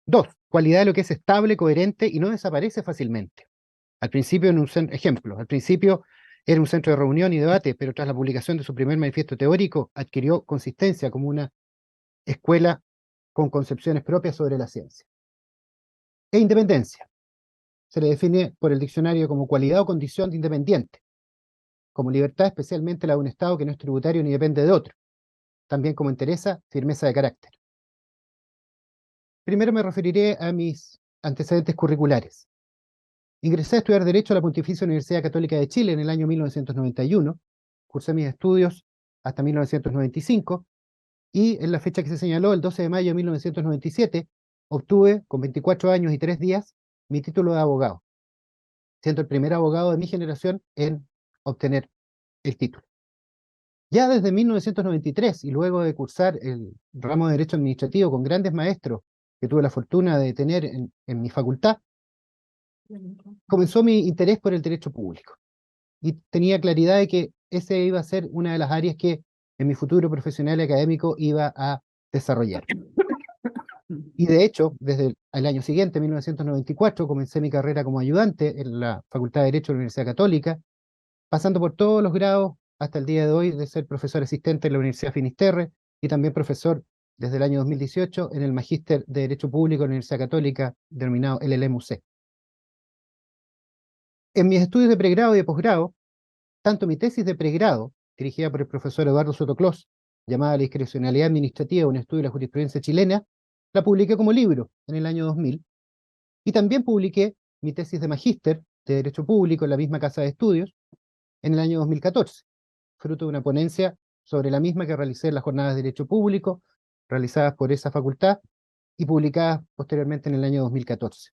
2. Cualidad de lo que es estable, coherente y no desaparece fácilmente. Al principio, al principio era un centro de reunión y debate, pero tras la publicación de su primer manifiesto teórico, adquirió consistencia como una escuela con concepciones propias sobre la ciencia. E independencia. Se le define por el diccionario como cualidad o condición de independiente, como libertad, especialmente la de un Estado que no es tributario ni depende de otro, también como entereza, firmeza de carácter. Primero me referiré a mis antecedentes curriculares. Ingresé a estudiar Derecho a la Pontificia Universidad Católica de Chile en el año 1991, cursé mis estudios hasta 1995, y en la fecha que se señaló, el 12 de mayo de 1997, obtuve, con 24 años y 3 días, mi título de abogado, siendo el primer abogado de mi generación en obtener el título. Ya desde 1993, y luego de cursar el ramo de Derecho Administrativo con grandes maestros que tuve la fortuna de tener en mi facultad, comenzó mi interés por el derecho público. Y tenía claridad de que ese iba a ser una de las áreas que en mi futuro profesional y académico iba a desarrollar. Y de hecho, desde el año siguiente, 1994, comencé mi carrera como ayudante en la Facultad de Derecho de la Universidad Católica, pasando por todos los grados hasta el día de hoy de ser profesor asistente en la Universidad Finisterre y también profesor desde el año 2018 en el Magíster de Derecho Público de la Universidad Católica, denominado LLMUC. En mis estudios de pregrado y de posgrado, tanto mi tesis de pregrado, dirigida por el profesor Eduardo Sotoclós, llamada La discrecionalidad administrativa, un estudio de la jurisprudencia chilena, la publiqué como libro en el año 2000, y también publiqué mi tesis de magíster de Derecho Público en la misma casa de estudios en el año 2014, fruto de una ponencia sobre la misma que realicé en las jornadas de Derecho Público, realizadas por esa facultad y publicadas posteriormente en el año 2014.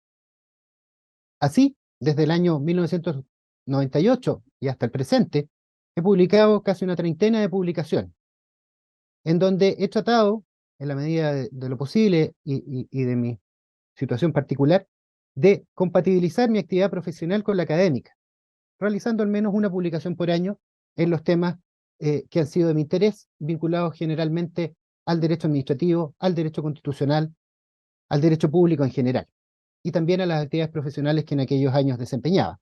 Así, desde el año 1998 y hasta el presente, he publicado casi una treintena de publicaciones, en donde he tratado, en la medida de lo posible y de mi situación particular, de compatibilizar mi actividad profesional con la académica, realizando al menos una publicación por año en los temas que han sido de mi interés, vinculados generalmente al derecho administrativo, al derecho constitucional, al derecho público en general, y también a las actividades profesionales que en aquellos años desempeñaba.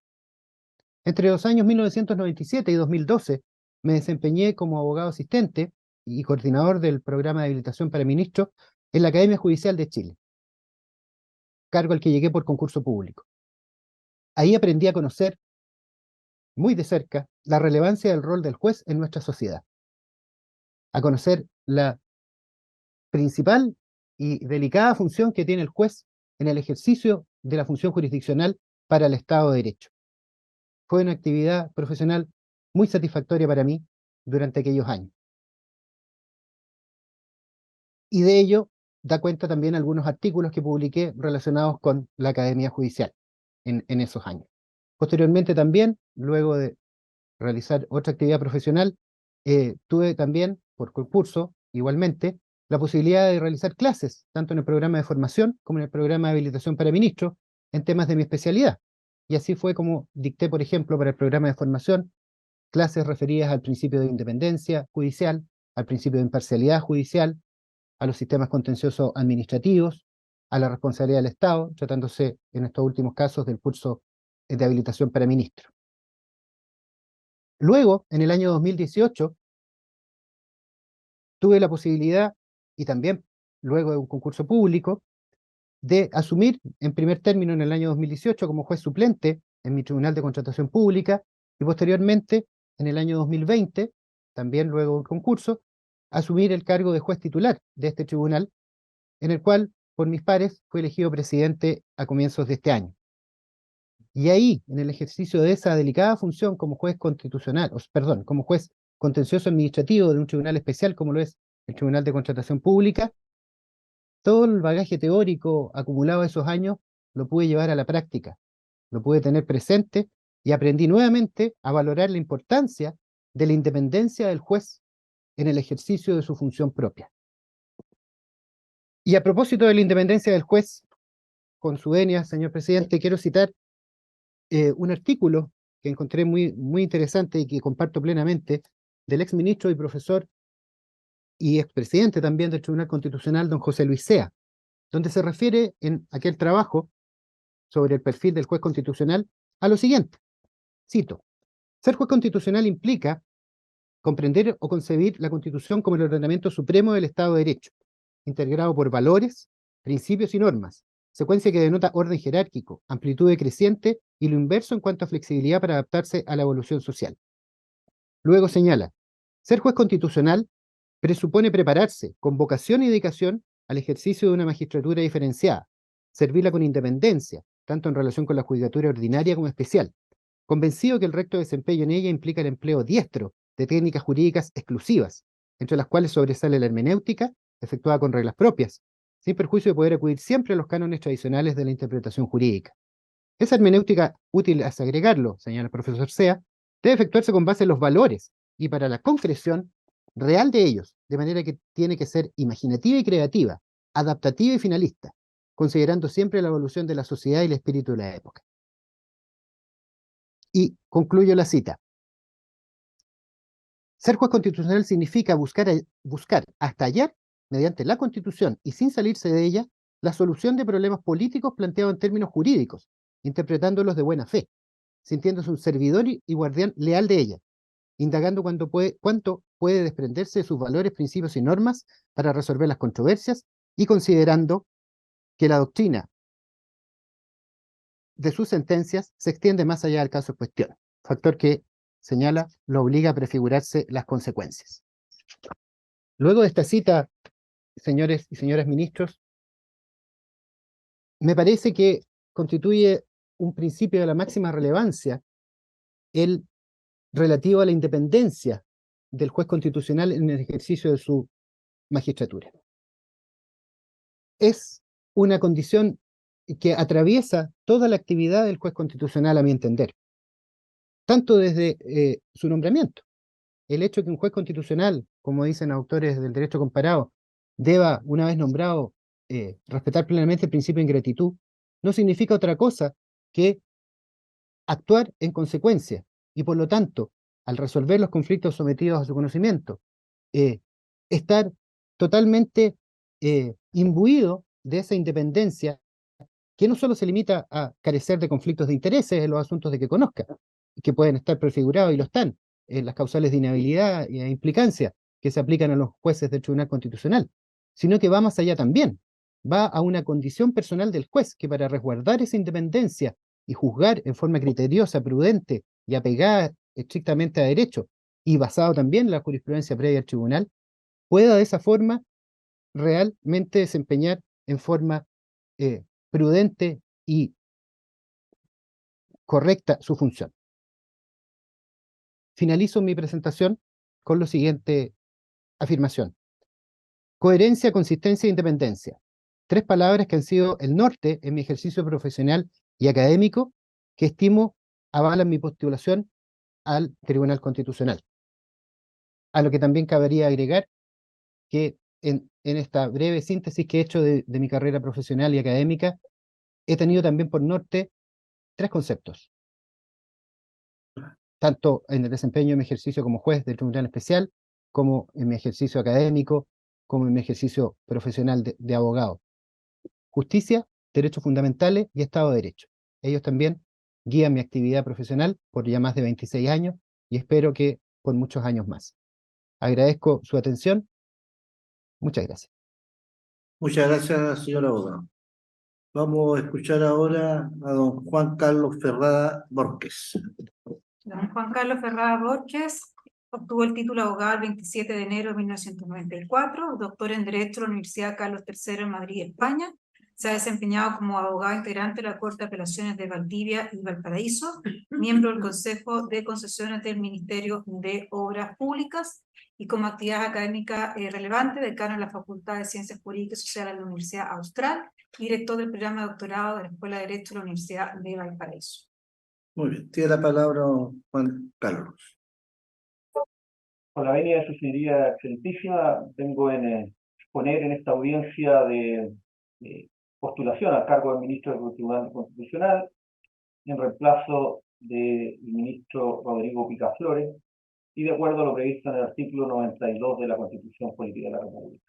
Entre los años 1997 y 2012 me desempeñé como abogado asistente y coordinador del programa de habilitación para ministros en la Academia Judicial de Chile, cargo al que llegué por concurso público. Ahí aprendí a conocer muy de cerca la relevancia del rol del juez en nuestra sociedad, a conocer la principal y delicada función que tiene el juez en el ejercicio de la función jurisdiccional para el Estado de Derecho. Fue una actividad profesional muy satisfactoria para mí durante aquellos años. Y de ello da cuenta también algunos artículos que publiqué relacionados con la Academia Judicial en esos años. Posteriormente también, luego de realizar otra actividad profesional, tuve también, por concurso, igualmente, la posibilidad de realizar clases, tanto en el programa de formación como en el programa de habilitación para ministros, en temas de mi especialidad. Y así fue como dicté, por ejemplo, para el programa de formación, clases referidas al principio de independencia judicial, al principio de imparcialidad judicial, a los sistemas contenciosos administrativos, a la responsabilidad del Estado, tratándose en estos últimos casos del curso de habilitación para ministros. Luego, en el año 2018, tuve la posibilidad, y también luego de un concurso público, de asumir en primer término en el año 2018 como juez suplente en mi Tribunal de Contratación Pública, y posteriormente, en el año 2020, también luego del concurso, asumir el cargo de juez titular de este tribunal, en el cual, por mis pares, fui elegido presidente a comienzos de este año. Y ahí, en el ejercicio de esa delicada función como juez constitucional, como juez contencioso administrativo de un tribunal especial como lo es el Tribunal de Contratación Pública, todo el bagaje teórico acumulado esos años lo pude llevar a la práctica, lo pude tener presente y aprendí nuevamente a valorar la importancia de la independencia del juez en el ejercicio de su función propia. Y a propósito de la independencia del juez, con su venia, señor presidente, quiero citar un artículo que encontré muy, muy interesante y que comparto plenamente, del exministro y profesor y expresidente también del Tribunal Constitucional, don José Luis Sea, donde se refiere en aquel trabajo sobre el perfil del juez constitucional a lo siguiente, cito, ser juez constitucional implica comprender o concebir la Constitución como el ordenamiento supremo del Estado de Derecho, integrado por valores, principios y normas, secuencia que denota orden jerárquico, amplitud creciente y lo inverso en cuanto a flexibilidad para adaptarse a la evolución social. Luego señala, ser juez constitucional presupone prepararse con vocación y dedicación al ejercicio de una magistratura diferenciada, servirla con independencia, tanto en relación con la judicatura ordinaria como especial, convencido que el recto desempeño en ella implica el empleo diestro de técnicas jurídicas exclusivas, entre las cuales sobresale la hermenéutica, efectuada con reglas propias, sin perjuicio de poder acudir siempre a los cánones tradicionales de la interpretación jurídica. Esa hermenéutica, útil es agregarlo, señala el profesor Sea, debe efectuarse con base en los valores y para la concreción real de ellos, de manera que tiene que ser imaginativa y creativa, adaptativa y finalista, considerando siempre la evolución de la sociedad y el espíritu de la época. Y concluyo la cita. Ser juez constitucional significa buscar hasta hallar, mediante la Constitución y sin salirse de ella, la solución de problemas políticos planteados en términos jurídicos, interpretándolos de buena fe, sintiéndose un servidor y guardián leal de ella, indagando cuánto puede desprenderse de sus valores, principios y normas para resolver las controversias y considerando que la doctrina de sus sentencias se extiende más allá del caso en cuestión, factor que señala, lo obliga a prefigurarse las consecuencias. Luego de esta cita, señores y señoras ministros, me parece que constituye un principio de la máxima relevancia el relativo a la independencia del juez constitucional en el ejercicio de su magistratura. Es una condición que atraviesa toda la actividad del juez constitucional, a mi entender, tanto desde su nombramiento. El hecho de que un juez constitucional, como dicen autores del derecho comparado, deba, una vez nombrado, respetar plenamente el principio de ingratitud, no significa otra cosa que actuar en consecuencia, y por lo tanto, al resolver los conflictos sometidos a su conocimiento, estar totalmente imbuido de esa independencia, que no solo se limita a carecer de conflictos de intereses en los asuntos de que conozca, que pueden estar prefigurados y lo están, en las causales de inhabilidad e implicancia que se aplican a los jueces del Tribunal Constitucional, sino que va más allá también, va a una condición personal del juez que para resguardar esa independencia y juzgar en forma criteriosa, prudente y apegada estrictamente a derecho, y basado también en la jurisprudencia previa al tribunal, pueda de esa forma realmente desempeñar en forma prudente y correcta su función. Finalizo mi presentación con la siguiente afirmación. Coherencia, consistencia e independencia. 3 palabras que han sido el norte en mi ejercicio profesional y académico que estimo avalan mi postulación al Tribunal Constitucional. A lo que también cabería agregar que en esta breve síntesis que he hecho de mi carrera profesional y académica, he tenido también por norte 3 conceptos. Tanto en el desempeño de mi ejercicio como juez del Tribunal Especial, como en mi ejercicio académico, como en mi ejercicio profesional de abogado. Justicia, derechos fundamentales y Estado de Derecho. Ellos también guían mi actividad profesional por ya más de 26 años y espero que por muchos años más. Agradezco su atención. Muchas gracias. Muchas gracias, señor abogado. Vamos a escuchar ahora a don Juan Carlos Ferrada Borges. Don Juan Carlos Ferrada Borges obtuvo el título de abogado el 27 de enero de 1994, doctor en Derecho de la Universidad Carlos III en Madrid, España. Se ha desempeñado como abogado integrante de la Corte de Apelaciones de Valdivia y Valparaíso, miembro del Consejo de Concesiones del Ministerio de Obras Públicas y como actividad académica relevante, decano en la Facultad de Ciencias Jurídicas y Sociales de la Universidad Austral y director del programa de doctorado de la Escuela de Derecho de la Universidad de Valparaíso. Muy bien, tiene la palabra Juan Carlos. Con la venia de su señoría excelentísima, vengo a exponer en esta audiencia de postulación al cargo de ministro del Tribunal Constitucional, en reemplazo del ministro Rodrigo Picaflores, y de acuerdo a lo previsto en el artículo 92 de la Constitución Política de la República.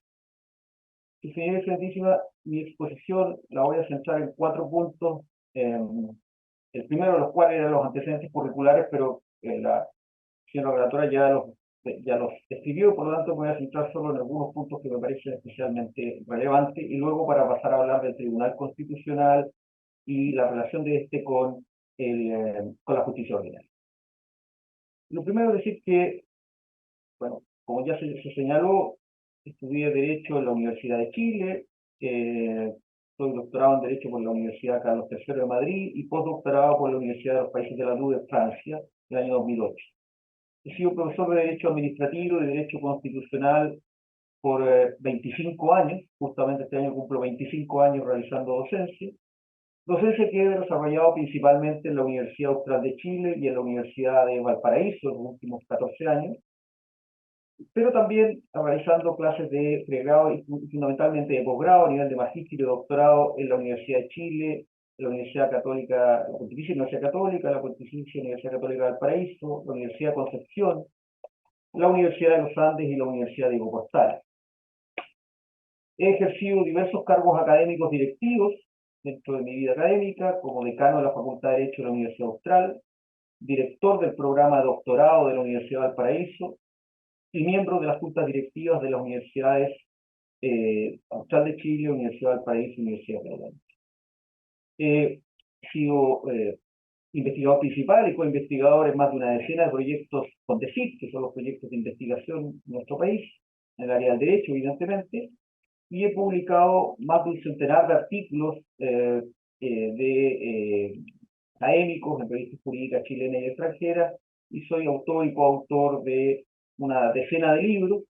Su señoría excelentísima, mi exposición la voy a centrar en 4 puntos el primero de los cuales eran los antecedentes curriculares, pero la señora relatora ya los escribió, por lo tanto voy a centrar solo en algunos puntos que me parecen especialmente relevantes, y luego para pasar a hablar del Tribunal Constitucional y la relación de este con la justicia ordinaria. Lo primero es decir que, bueno, como ya se señaló, estudié Derecho en la Universidad de Chile, soy doctorado en Derecho por la Universidad Carlos III de Madrid y postdoctorado por la Universidad de los Países de la Luz de Francia, en el año 2008. He sido profesor de Derecho Administrativo y de Derecho Constitucional por 25 años, justamente este año cumplo 25 años realizando docencia que he desarrollado principalmente en la Universidad Austral de Chile y en la Universidad de Valparaíso en los últimos 14 años, pero también realizando clases de pregrado y fundamentalmente de posgrado a nivel de magíster y doctorado en la Universidad de Chile, la Universidad Católica, la Pontificia Universidad Católica, la Pontificia Universidad Católica de Valparaíso, la Universidad de Concepción, la Universidad de los Andes y la Universidad de Diego Portales. He ejercido diversos cargos académicos directivos dentro de mi vida académica, como decano de la Facultad de Derecho de la Universidad Austral, director del programa de doctorado de la Universidad de Valparaíso y miembro de las juntas directivas de las universidades Austral de Chile, Universidad de Valparaíso y Universidad de Católica. He sido investigador principal y coinvestigador en más de una decena de proyectos CONDECYT, que son los proyectos de investigación en nuestro país, en el área del derecho, evidentemente, y he publicado más de un centenar de artículos académicos en revistas jurídicas chilenas y extranjeras, y soy autor y coautor de una decena de libros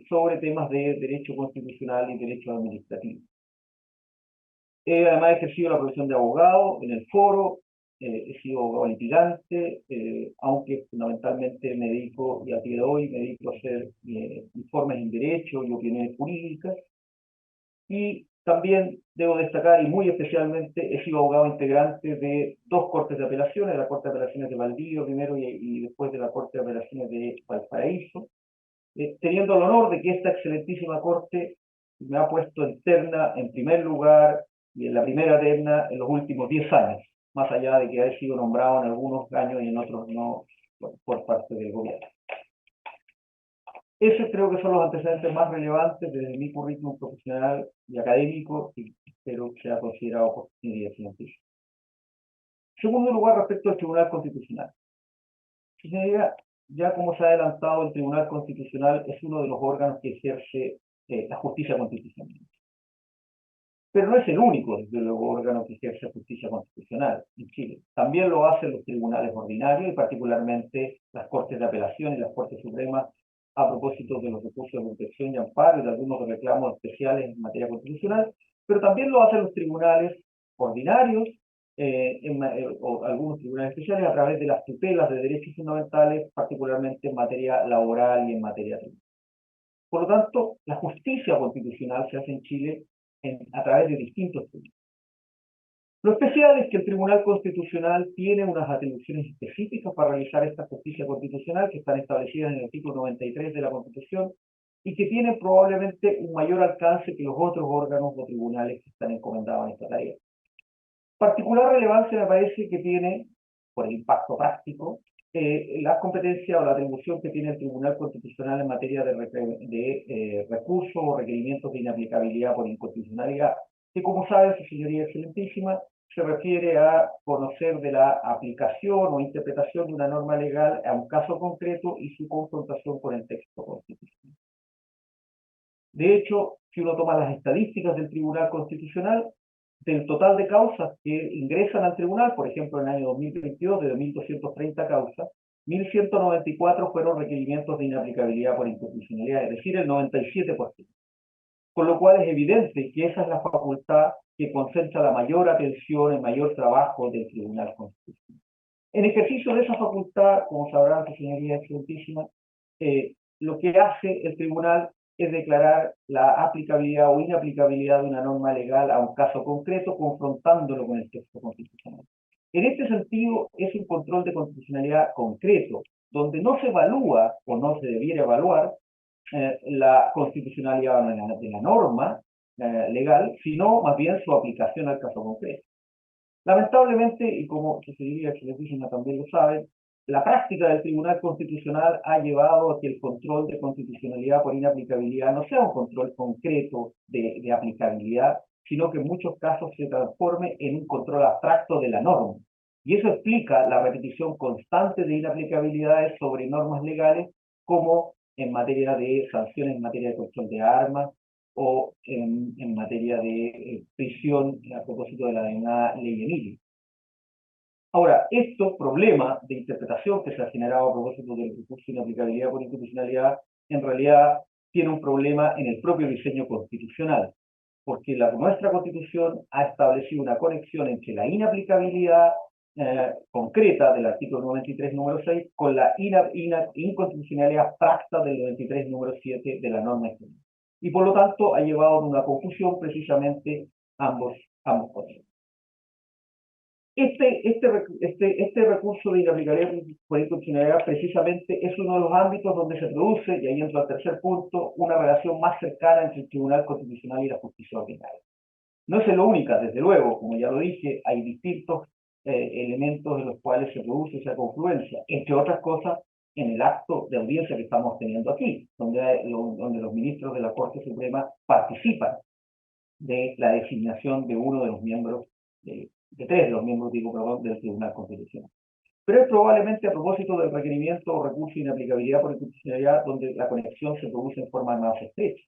sobre temas de derecho constitucional y derecho administrativo. He además ejercido la profesión de abogado en el foro, he sido abogado litigante, aunque fundamentalmente me dedico, y a día de hoy me dedico a hacer informes en derecho y opiniones jurídicas. Y también debo destacar, y muy especialmente, he sido abogado integrante de dos cortes de apelaciones, la Corte de Apelaciones de Valdivia primero y después de la Corte de Apelaciones de Valparaíso, teniendo el honor de que esta excelentísima Corte me ha puesto en terna en primer lugar y en la primera terna en los últimos 10 años, más allá de que haya sido nombrado en algunos años y en otros no por parte del gobierno. Esos creo que son los antecedentes más relevantes desde mi currículum profesional y académico, y espero que sea considerado por mi científica. En segundo lugar, respecto al Tribunal Constitucional. Señoría, ya como se ha adelantado, el Tribunal Constitucional es uno de los órganos que ejerce la justicia constitucional. Pero no es el único, desde luego, órgano que ejerce justicia constitucional en Chile. También lo hacen los tribunales ordinarios y particularmente las Cortes de Apelación y las Cortes Supremas a propósito de los recursos de protección y amparo y de algunos reclamos especiales en materia constitucional, pero también lo hacen los tribunales ordinarios o algunos tribunales especiales a través de las tutelas de derechos fundamentales, particularmente en materia laboral y en materia tributaria. Por lo tanto, la justicia constitucional se hace en Chile a través de distintos tribunales. Lo especial es que el Tribunal Constitucional tiene unas atribuciones específicas para realizar esta justicia constitucional que están establecidas en el artículo 93 de la Constitución y que tienen probablemente un mayor alcance que los otros órganos o tribunales que están encomendados en esta tarea. Particular relevancia me parece que tiene, por el impacto práctico, la competencia o la atribución que tiene el Tribunal Constitucional en materia de recursos o requerimientos de inaplicabilidad por inconstitucionalidad, que como sabe su señoría excelentísima, se refiere a conocer de la aplicación o interpretación de una norma legal a un caso concreto y su confrontación con el texto constitucional. De hecho, si uno toma las estadísticas del Tribunal Constitucional, del total de causas que ingresan al tribunal, por ejemplo, en el año 2022, de 1.230 causas, 1.194 fueron requerimientos de inaplicabilidad por inconstitucionalidad, es decir, el 97%. Con lo cual es evidente que esa es la facultad que concentra la mayor atención, el mayor trabajo del Tribunal Constitucional. En ejercicio de esa facultad, como sabrán, su señoría excelentísima, lo que hace el tribunal es declarar la aplicabilidad o inaplicabilidad de una norma legal a un caso concreto, confrontándolo con el texto constitucional. En este sentido, es un control de constitucionalidad concreto, donde no se evalúa o no se debiera evaluar la constitucionalidad de la norma legal, sino más bien su aplicación al caso concreto. Lamentablemente, y como su señoría excelentísima también lo sabe, la práctica del Tribunal Constitucional ha llevado a que el control de constitucionalidad por inaplicabilidad no sea un control concreto de aplicabilidad, sino que en muchos casos se transforme en un control abstracto de la norma. Y eso explica la repetición constante de inaplicabilidades sobre normas legales, como en materia de sanciones, en materia de control de armas, o en materia de prisión a propósito de la denominada ley Emilio. Ahora, estos problemas de interpretación que se ha generado a propósito del recurso de inaplicabilidad por inconstitucionalidad, en realidad tiene un problema en el propio diseño constitucional, porque nuestra Constitución ha establecido una conexión entre la inaplicabilidad concreta del artículo 93, número 6, con la inconstitucionalidad abstracta del 93, número 7 de la norma exterior. Y por lo tanto ha llevado a una confusión precisamente ambos conceptos. Este recurso de inaplicabilidad por inconstitucionalidad precisamente es uno de los ámbitos donde se produce, y ahí entro al tercer punto, una relación más cercana entre el Tribunal Constitucional y la justicia ordinaria. No es la única, desde luego, como ya lo dije, hay distintos elementos en los cuales se produce esa confluencia, entre otras cosas, en el acto de audiencia que estamos teniendo aquí, donde los ministros de la Corte Suprema participan de la designación de uno de los miembros, de tres de los miembros, del Tribunal Constitucional. Pero es probablemente a propósito del requerimiento o recurso de inaplicabilidad por inconstitucionalidad donde la conexión se produce en forma más estrecha.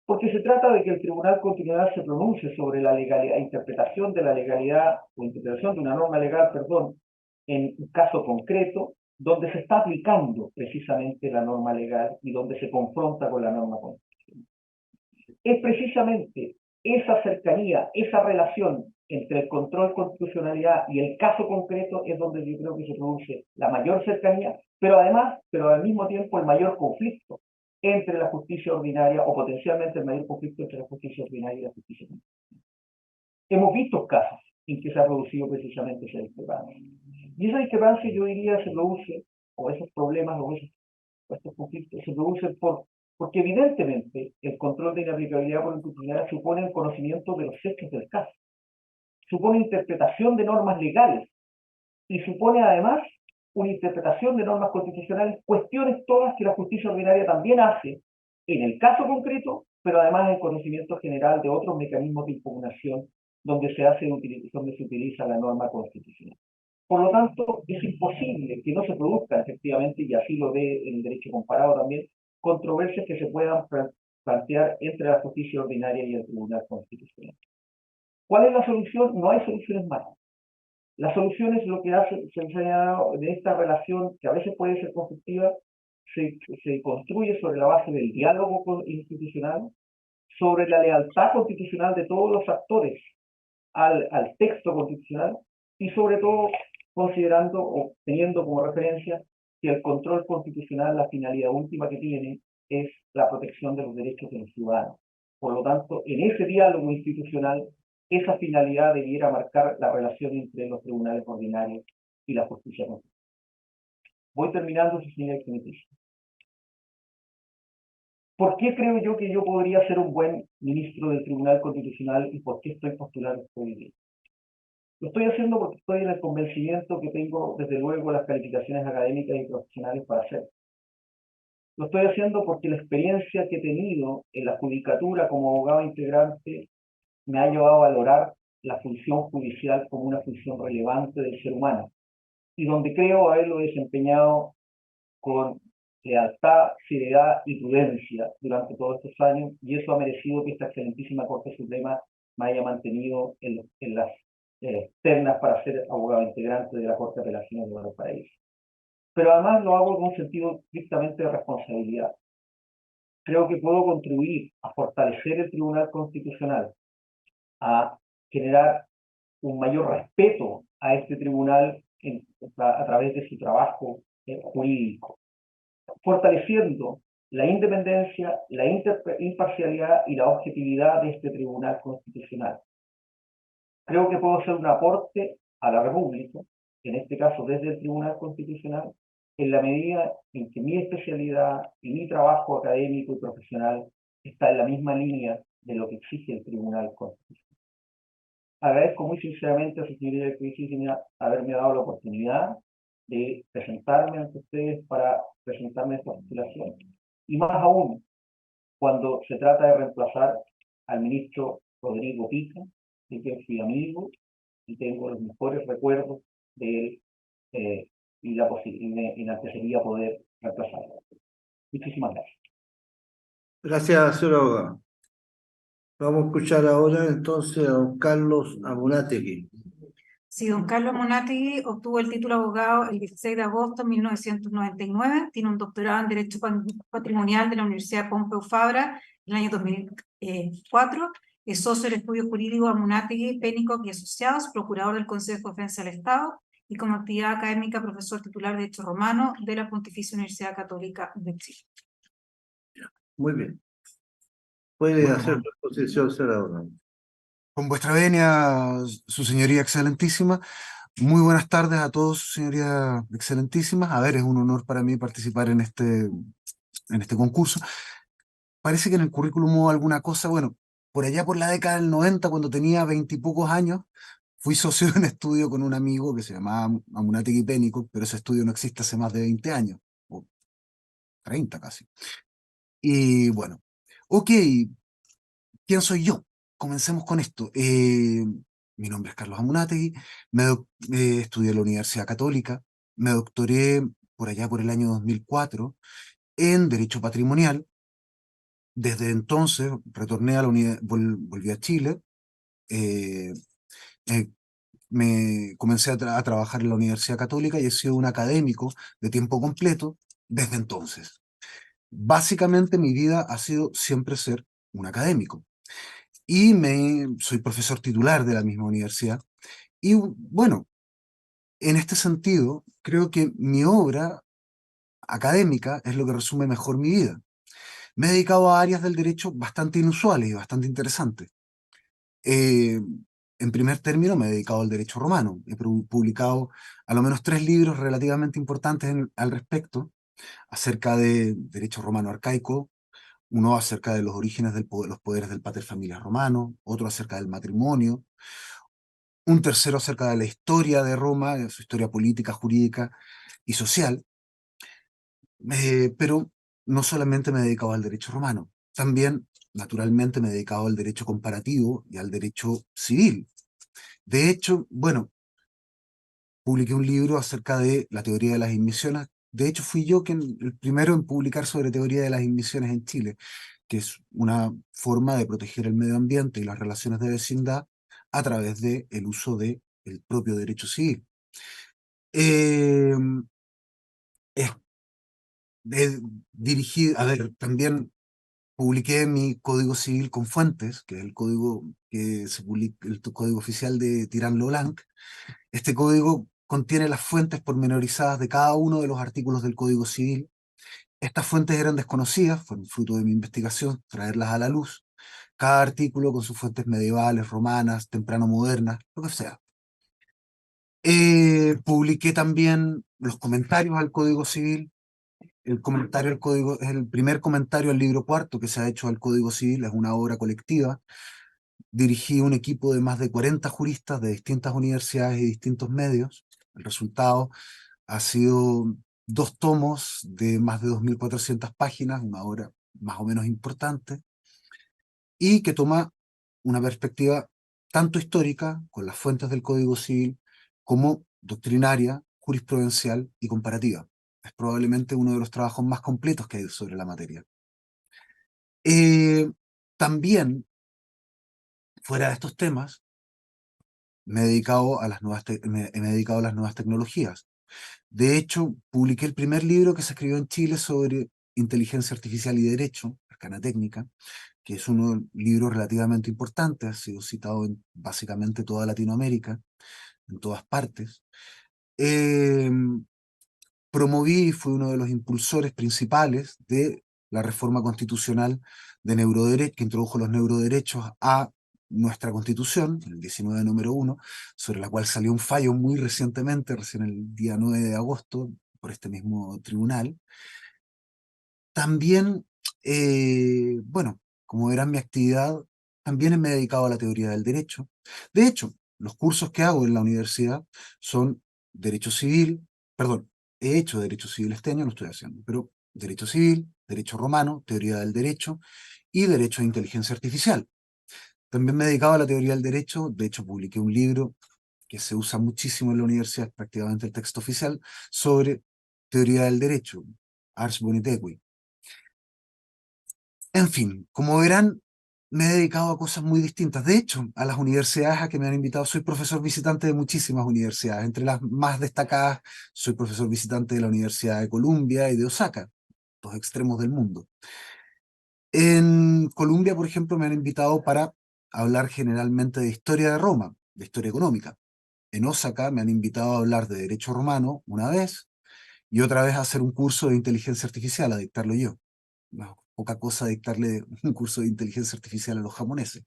Porque se trata de que el Tribunal Constitucional se pronuncie sobre la legalidad, interpretación de la legalidad, o interpretación de una norma legal, en un caso concreto, donde se está aplicando precisamente la norma legal y donde se confronta con la norma constitucional. Es precisamente esa cercanía, esa relación entre el control constitucionalidad y el caso concreto es donde yo creo que se produce la mayor cercanía, pero al mismo tiempo el mayor conflicto entre la justicia ordinaria, o potencialmente el mayor conflicto entre la justicia ordinaria y la justicia constitucional. Hemos visto casos en que se ha producido precisamente esa discrepancia. Y esa discrepancia, yo diría, se produce, o esos problemas, o estos conflictos, se producen porque evidentemente el control de inaplicabilidad por inconstitucionalidad supone el conocimiento de los hechos del caso, supone interpretación de normas legales, y supone además una interpretación de normas constitucionales, cuestiones todas que la justicia ordinaria también hace en el caso concreto, pero además el conocimiento general de otros mecanismos de impugnación donde se utiliza la norma constitucional. Por lo tanto, es imposible que no se produzcan efectivamente, y así lo ve en el derecho comparado también, controversias que se puedan plantear entre la justicia ordinaria y el Tribunal Constitucional. ¿Cuál es la solución? No hay soluciones mágicas. La solución es lo que se ha enseñado de esta relación, que a veces puede ser conflictiva, se construye sobre la base del diálogo institucional, sobre la lealtad constitucional de todos los actores al texto constitucional, y sobre todo considerando o teniendo como referencia que el control constitucional, la finalidad última que tiene, es la protección de los derechos de los ciudadanos. Por lo tanto, en ese diálogo institucional, esa finalidad debiera marcar la relación entre los tribunales ordinarios y la justicia constitucional. Voy terminando, su señora excelentísima. ¿Por qué creo yo que yo podría ser un buen ministro del Tribunal Constitucional y por qué estoy postulando hoy día? Lo estoy haciendo porque estoy en el convencimiento que tengo, desde luego, las calificaciones académicas y profesionales para hacerlo. Lo estoy haciendo porque la experiencia que he tenido en la judicatura como abogado integrante me ha llevado a valorar la función judicial como una función relevante del ser humano, y donde creo haberlo desempeñado con lealtad, seriedad y prudencia durante todos estos años, y eso ha merecido que esta excelentísima Corte Suprema me haya mantenido en las ternas para ser abogado integrante de la Corte de Apelaciones de Valparaíso. Pero además lo hago con un sentido estrictamente de responsabilidad. Creo que puedo contribuir a fortalecer el Tribunal Constitucional, a generar un mayor respeto a este tribunal a través de su trabajo jurídico, fortaleciendo la independencia, la imparcialidad y la objetividad de este Tribunal Constitucional. Creo que puedo hacer un aporte a la República, en este caso desde el Tribunal Constitucional, en la medida en que mi especialidad y mi trabajo académico y profesional está en la misma línea de lo que exige el Tribunal Constitucional. agradezco muy sinceramente a su señoría Excelentísima haberme dado la oportunidad de presentarme ante ustedes para presentarme esta postulación. Y más aún, cuando se trata de reemplazar al ministro Rodrigo Pica, de quien fui amigo y tengo los mejores recuerdos de él, y me enaltecería poder reemplazarlo. Muchísimas gracias. Gracias, señor abogado. Vamos a escuchar ahora entonces a don Carlos Amunátegui. Sí, don Carlos Monátegui obtuvo el título de abogado el 16 de agosto de 1999, tiene un doctorado en Derecho Patrimonial de la Universidad Pompeu Fabra en el año 2004, es socio del estudio jurídico Amunátegui, Pénico y Asociados, procurador del Consejo de Defensa del Estado y como actividad académica profesor titular de Derecho Romano de la Pontificia Universidad Católica de Chile. Muy bien. Puede Bueno, hacer su exposición, señor abogado. con vuestra venia, su señoría excelentísima, muy buenas tardes a todos, su señoría excelentísima. A ver, es un honor para mí participar en este concurso. Parece que en el currículum hubo alguna cosa, bueno, por allá por la década del 90, cuando tenía 20 y pocos años, fui socio de un estudio con un amigo que se llamaba Amunátegui Pénico, pero ese estudio no existe hace más de 20 años, o 30 casi. Y bueno, ok, ¿quién soy yo? Comencemos con esto. Mi nombre es Carlos Amunátegui, estudié en la Universidad Católica, me doctoré por allá por el año 2004 en Derecho Patrimonial. Desde entonces retorné a la volví a Chile, eh, eh, me comencé a trabajar en la Universidad Católica y he sido un académico de tiempo completo desde entonces. Básicamente mi vida ha sido siempre ser un académico. Y soy profesor titular de la misma universidad. Y bueno, en este sentido, creo que mi obra académica es lo que resume mejor mi vida. Me he dedicado a áreas del derecho bastante inusuales y bastante interesantes. Eh, en primer término, me he dedicado al derecho romano. He publicado a lo menos 3 libros relativamente importantes al respecto, acerca de derecho romano arcaico, uno acerca de los orígenes de los poderes del pater familias romano, otro acerca del matrimonio, un tercero acerca de la historia de Roma, de su historia política, jurídica y social. Pero no solamente me he dedicado al derecho romano, también, naturalmente, me he dedicado al derecho comparativo y al derecho civil. De hecho, bueno, publiqué un libro acerca de la teoría de las inmisiones. De hecho, fui yo el primero en publicar sobre teoría de las inmisiones en Chile, que es una forma de proteger el medio ambiente y las relaciones de vecindad a través del uso del propio derecho civil. Eh, es, a ver, también publiqué mi código civil con fuentes, que es el código que se publica, el código oficial de Tirán Leblanc. Este código contiene las fuentes pormenorizadas de cada uno de los artículos del Código Civil. Estas fuentes eran desconocidas, fueron fruto de mi investigación, traerlas a la luz. Cada artículo con sus fuentes medievales, romanas, temprano modernas, lo que sea. Publiqué también los comentarios al Código Civil. El comentario al código es el primer comentario al libro cuarto que se ha hecho al Código Civil, es una obra colectiva. Dirigí un equipo de más de 40 juristas de distintas universidades y distintos medios. El resultado ha sido 2 tomos de más de 2.400 páginas, una obra más o menos importante, y que toma una perspectiva tanto histórica, con las fuentes del Código Civil, como doctrinaria, jurisprudencial y comparativa. Es probablemente uno de los trabajos más completos que hay sobre la materia. También, fuera de estos temas, me he dedicado a las me he dedicado a las nuevas tecnologías. De hecho, publiqué el primer libro que se escribió en Chile sobre inteligencia artificial y derecho, Arcana Técnica, que es un libro relativamente importante, ha sido citado en básicamente toda Latinoamérica, en todas partes. Eh, Promoví y fui uno de los impulsores principales de la reforma constitucional de neuroderecho, que introdujo los neuroderechos a nuestra Constitución, el 19 número 1, sobre la cual salió un fallo muy recientemente, recién el día 9 de agosto, por este mismo tribunal. También, bueno, como verán, mi actividad También me he dedicado a la teoría del derecho. De hecho, los cursos que hago en la universidad son derecho civil, perdón, he hecho derecho civil este año, lo estoy haciendo, pero derecho civil, derecho romano, teoría del derecho y derecho de inteligencia artificial. También me he dedicado a la teoría del derecho, de hecho publiqué un libro que se usa muchísimo en la universidad, es prácticamente el texto oficial, sobre teoría del derecho, Ars Bonitequi. En fin, como verán, me he dedicado a cosas muy distintas. De hecho, a las universidades a que me han invitado, soy profesor visitante de muchísimas universidades. Entre las más destacadas, soy profesor visitante de la Universidad de Columbia y de Osaka, dos extremos del mundo. En Columbia, por ejemplo, me han invitado para hablar generalmente de historia de Roma, de historia económica. En Osaka me han invitado a hablar de derecho romano una vez y otra vez a hacer un curso de inteligencia artificial, a dictarlo yo. No, poca cosa dictarle un curso de inteligencia artificial a los japoneses.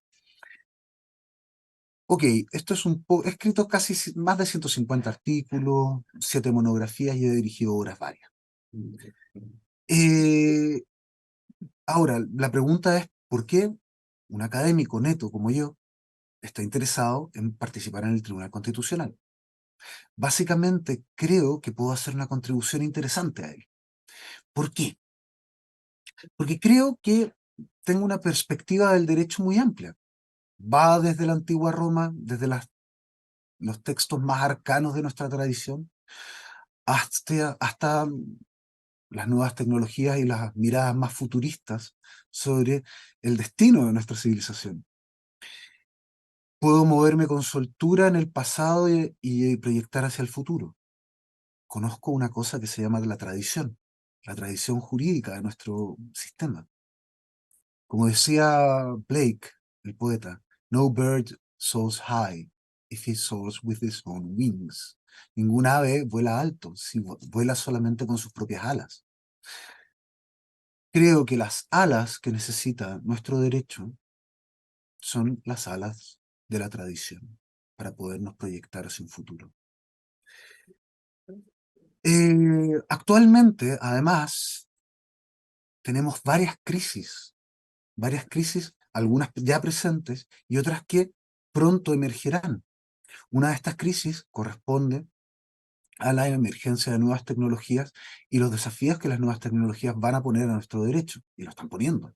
Ok, esto es he escrito casi más de 150 artículos, 7 monografías y he dirigido obras varias. Eh, Ahora, la pregunta es, ¿por qué un académico neto como yo está interesado en participar en el Tribunal Constitucional? Básicamente, creo que puedo hacer una contribución interesante a él. ¿Por qué? Porque creo que tengo una perspectiva del derecho muy amplia. Va desde la antigua Roma, desde los textos más arcanos de nuestra tradición, hasta las nuevas tecnologías y las miradas más futuristas sobre el destino de nuestra civilización. Puedo moverme con soltura en el pasado y proyectar hacia el futuro. Conozco una cosa que se llama la tradición jurídica de nuestro sistema. Como decía Blake, el poeta, no bird soars high if he soars with his own wings. Ninguna ave vuela alto, si vuela solamente con sus propias alas. Creo que las alas que necesita nuestro derecho son las alas de la tradición para podernos proyectar hacia un futuro. Actualmente, además, tenemos varias crisis, algunas ya presentes y otras que pronto emergerán. Una de estas crisis corresponde a la emergencia de nuevas tecnologías y los desafíos que las nuevas tecnologías van a poner a nuestro derecho, y lo están poniendo.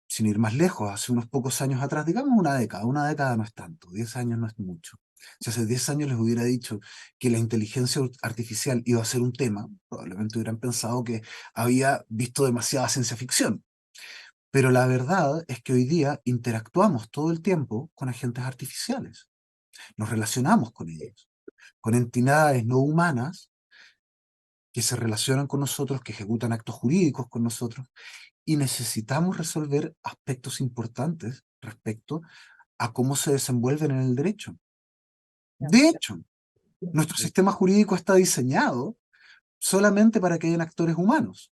Sin ir más lejos, hace unos pocos años atrás, digamos una década no es tanto, 10 años no es mucho. Si hace 10 años les hubiera dicho que la inteligencia artificial iba a ser un tema, probablemente hubieran pensado que había visto demasiada ciencia ficción. Pero la verdad es que hoy día interactuamos todo el tiempo con agentes artificiales. Nos relacionamos con ellos, con entidades no humanas que se relacionan con nosotros, que ejecutan actos jurídicos con nosotros, y necesitamos resolver aspectos importantes respecto a cómo se desenvuelven en el derecho. De hecho, nuestro sistema jurídico está diseñado solamente para que hayan actores humanos.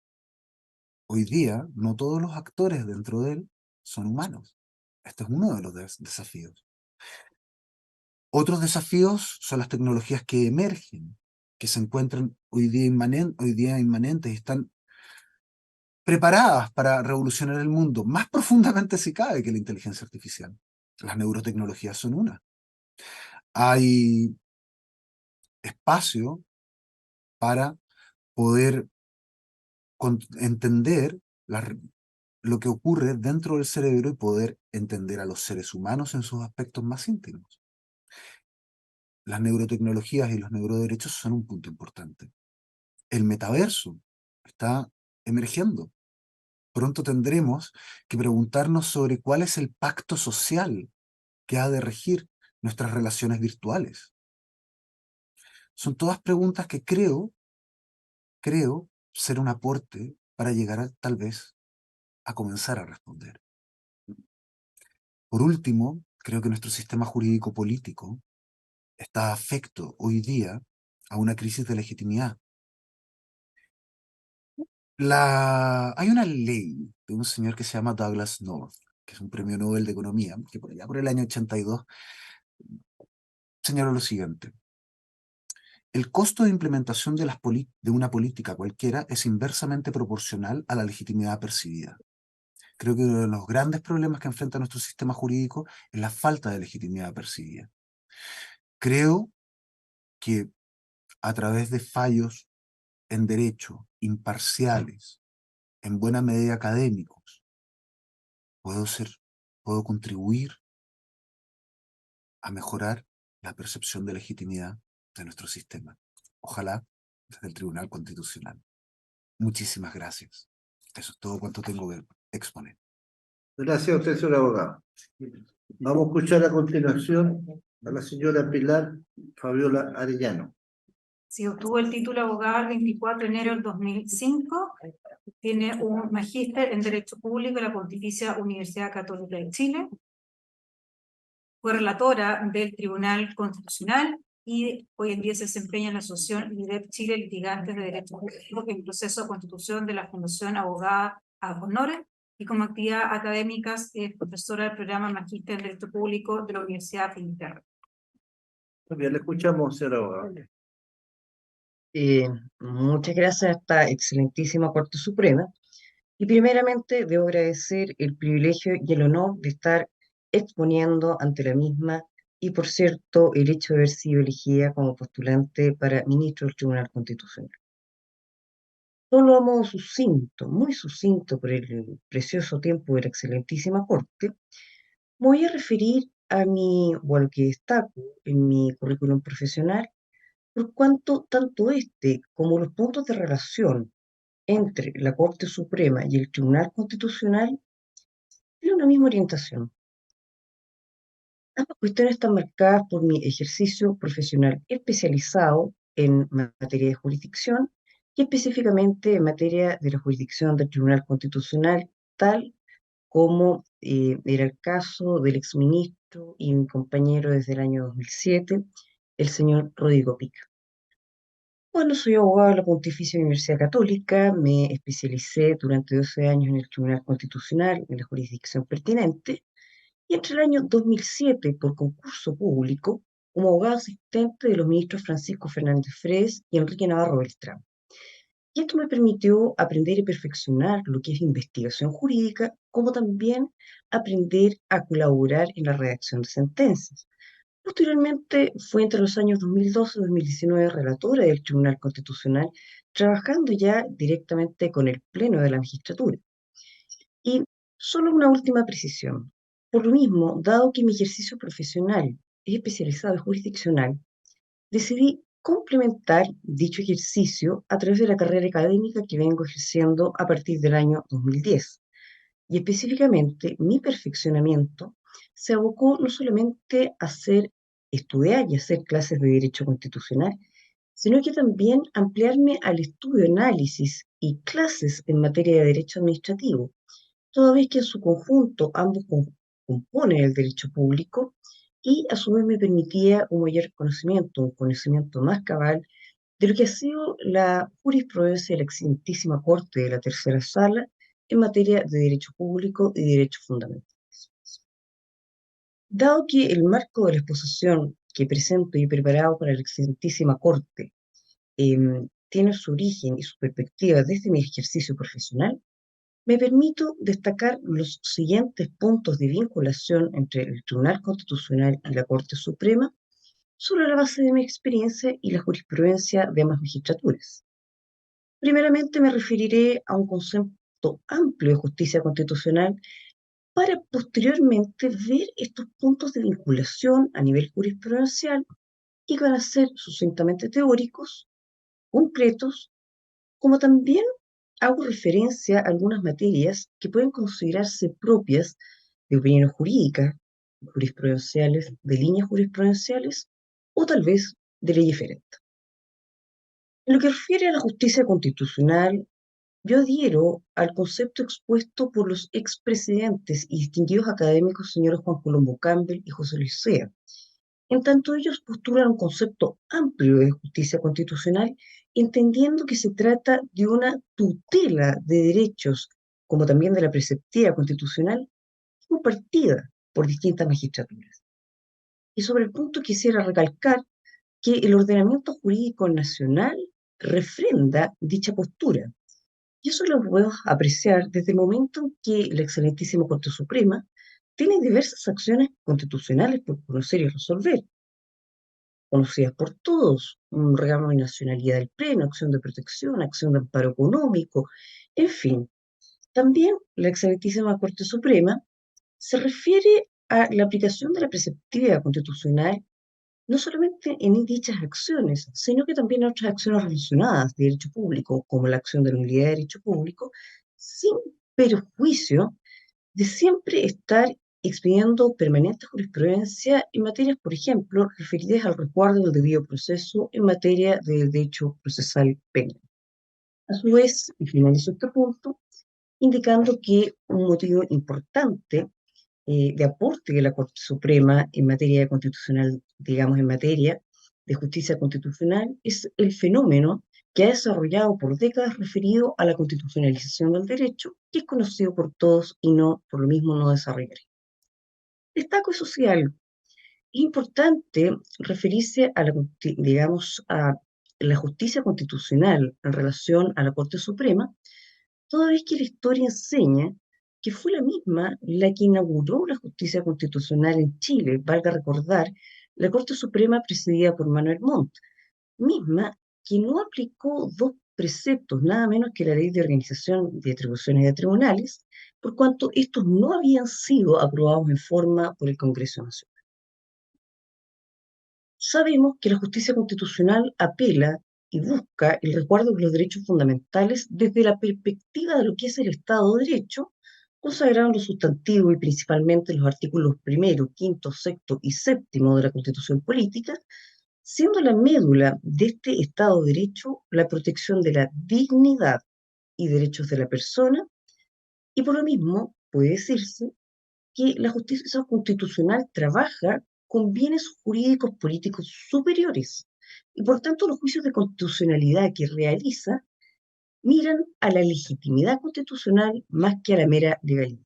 Hoy día, no todos los actores dentro de él son humanos. Este es uno de los desafíos. Otros desafíos son las tecnologías que emergen, que se encuentran hoy día inmanentes y están preparadas para revolucionar el mundo, más profundamente si cabe que la inteligencia artificial. Las neurotecnologías son una. Hay espacio para poder entender lo que ocurre dentro del cerebro y poder entender a los seres humanos en sus aspectos más íntimos. Las neurotecnologías y los neuroderechos son un punto importante. El metaverso está emergiendo. Pronto tendremos que preguntarnos sobre cuál es el pacto social que ha de regir nuestras relaciones virtuales. Son todas preguntas que creo ser un aporte para llegar tal vez a comenzar a responder. Por último, creo que nuestro sistema jurídico político está afecto hoy día a una crisis de legitimidad. Hay una ley de un señor que se llama Douglas North, que es un premio Nobel de Economía, que por allá por el año 82 señaló lo siguiente: el costo de implementación de una política cualquiera es inversamente proporcional a la legitimidad percibida. Creo que uno de los grandes problemas que enfrenta nuestro sistema jurídico es la falta de legitimidad percibida. Creo que a través de fallos en derecho, imparciales, en buena medida académicos, puedo contribuir a mejorar la percepción de legitimidad de nuestro sistema. Ojalá desde el Tribunal Constitucional. Muchísimas gracias. Eso es todo cuanto tengo que exponer. Gracias a usted, señor abogado. Vamos a escuchar a continuación a la señora Pilar Fabiola Arellano. Si obtuvo el título de abogado el 24 de enero del 2005, tiene un magíster en Derecho Público en la Pontificia Universidad Católica de Chile. Fue relatora del Tribunal Constitucional y hoy en día se desempeña en la Asociación LIDEP Chile Litigantes de Derecho Público en proceso de constitución de la Fundación Abogada ad Honorem, y como actividad académica es profesora del programa Magíster en Derecho Público de la Universidad Finisterre. Muy bien, le escuchamos, señor abogado. Muchas gracias a esta excelentísima Corte Suprema. Y primeramente debo agradecer el privilegio y el honor de estar exponiendo ante la misma y, por cierto, el hecho de haber sido elegida como postulante para ministro del Tribunal Constitucional. Solo a modo sucinto, muy sucinto por el precioso tiempo de la excelentísima Corte, me voy a referir a lo que destaco en mi currículum profesional, por cuanto tanto este como los puntos de relación entre la Corte Suprema y el Tribunal Constitucional tienen una misma orientación. Ambas cuestiones están marcadas por mi ejercicio profesional especializado en materia de jurisdicción y específicamente en materia de la jurisdicción del Tribunal Constitucional, tal como era el caso del exministro y mi compañero desde el año 2007, el señor Rodrigo Pica. Bueno, soy abogado de la Pontificia Universidad Católica, me especialicé durante 12 años en el Tribunal Constitucional, en la jurisdicción pertinente, y entre el año 2007, por concurso público, como abogado asistente de los ministros Francisco Fernández Fres y Enrique Navarro Beltrán. Y esto me permitió aprender y perfeccionar lo que es investigación jurídica, como también aprender a colaborar en la redacción de sentencias. Posteriormente fue entre los años 2012 y 2019 relatora del Tribunal Constitucional, trabajando ya directamente con el Pleno de la Magistratura. Y solo una última precisión. Por lo mismo, dado que mi ejercicio profesional es especializado en jurisdiccional, decidí complementar dicho ejercicio a través de la carrera académica que vengo ejerciendo a partir del año 2010. Y específicamente, mi perfeccionamiento se abocó no solamente a estudiar y hacer clases de Derecho Constitucional, sino que también ampliarme al estudio, análisis y clases en materia de Derecho Administrativo, toda vez que en su conjunto ambos componen el derecho público y a su vez me permitía un mayor conocimiento, un conocimiento más cabal de lo que ha sido la jurisprudencia de la excelentísima Corte de la Tercera Sala en materia de derecho público y derechos fundamentales. Dado que el marco de la exposición que presento y he preparado para la excelentísima Corte tiene su origen y su perspectiva desde mi ejercicio profesional, me permito destacar los siguientes puntos de vinculación entre el Tribunal Constitucional y la Corte Suprema sobre la base de mi experiencia y la jurisprudencia de ambas magistraturas. Primeramente me referiré a un concepto amplio de justicia constitucional para posteriormente ver estos puntos de vinculación a nivel jurisprudencial y van a ser sucintamente teóricos, concretos, como también hago referencia a algunas materias que pueden considerarse propias de opiniones jurídicas, jurisprudenciales, de líneas jurisprudenciales o tal vez de ley diferente. En lo que refiere a la justicia constitucional, yo adhiero al concepto expuesto por los expresidentes y distinguidos académicos señores Juan Colombo Campbell y José Luis Sea. En tanto ellos postulan un concepto amplio de justicia constitucional, entendiendo que se trata de una tutela de derechos, como también de la preceptiva constitucional, compartida por distintas magistraturas. Y sobre el punto quisiera recalcar que el ordenamiento jurídico nacional refrenda dicha postura, Y eso lo podemos apreciar desde el momento en que la excelentísima Corte Suprema tiene diversas acciones constitucionales por conocer y resolver, conocidas por todos, un reclamo de nacionalidad del Pleno, acción de protección, acción de amparo económico, en fin. También la excelentísima Corte Suprema se refiere a la aplicación de la preceptividad constitucional no solamente en dichas acciones, sino que también en otras acciones relacionadas de derecho público, como la acción de nulidad de derecho público, sin perjuicio de siempre estar expidiendo permanente jurisprudencia en materias, por ejemplo, referidas al resguardo del debido proceso en materia de derecho procesal penal. A su vez, y finalizo este punto, indicando que un motivo importante de aporte de la Corte Suprema en materia constitucional, digamos, en materia de justicia constitucional, es el fenómeno que ha desarrollado por décadas referido a la constitucionalización del derecho, que es conocido por todos y no, por lo mismo, no desarrollaré. Destaco eso sí algo. Es importante referirse a digamos, a la justicia constitucional en relación a la Corte Suprema, toda vez que la historia enseña que fue la misma la que inauguró la justicia constitucional en Chile, valga recordar, la Corte Suprema presidida por Manuel Montt, misma que no aplicó dos preceptos, nada menos que la Ley de Organización de Atribuciones de Tribunales, por cuanto estos no habían sido aprobados en forma por el Congreso Nacional. Sabemos que la justicia constitucional apela y busca el resguardo de los derechos fundamentales desde la perspectiva de lo que es el Estado de Derecho, consagrado en lo sustantivo y principalmente en los artículos 1º, 5º, 6º y 7º de la Constitución Política, siendo la médula de este Estado de Derecho la protección de la dignidad y derechos de la persona, y por lo mismo puede decirse que la justicia constitucional trabaja con bienes jurídicos políticos superiores, y por tanto los juicios de constitucionalidad que realiza miran a la legitimidad constitucional más que a la mera legalidad.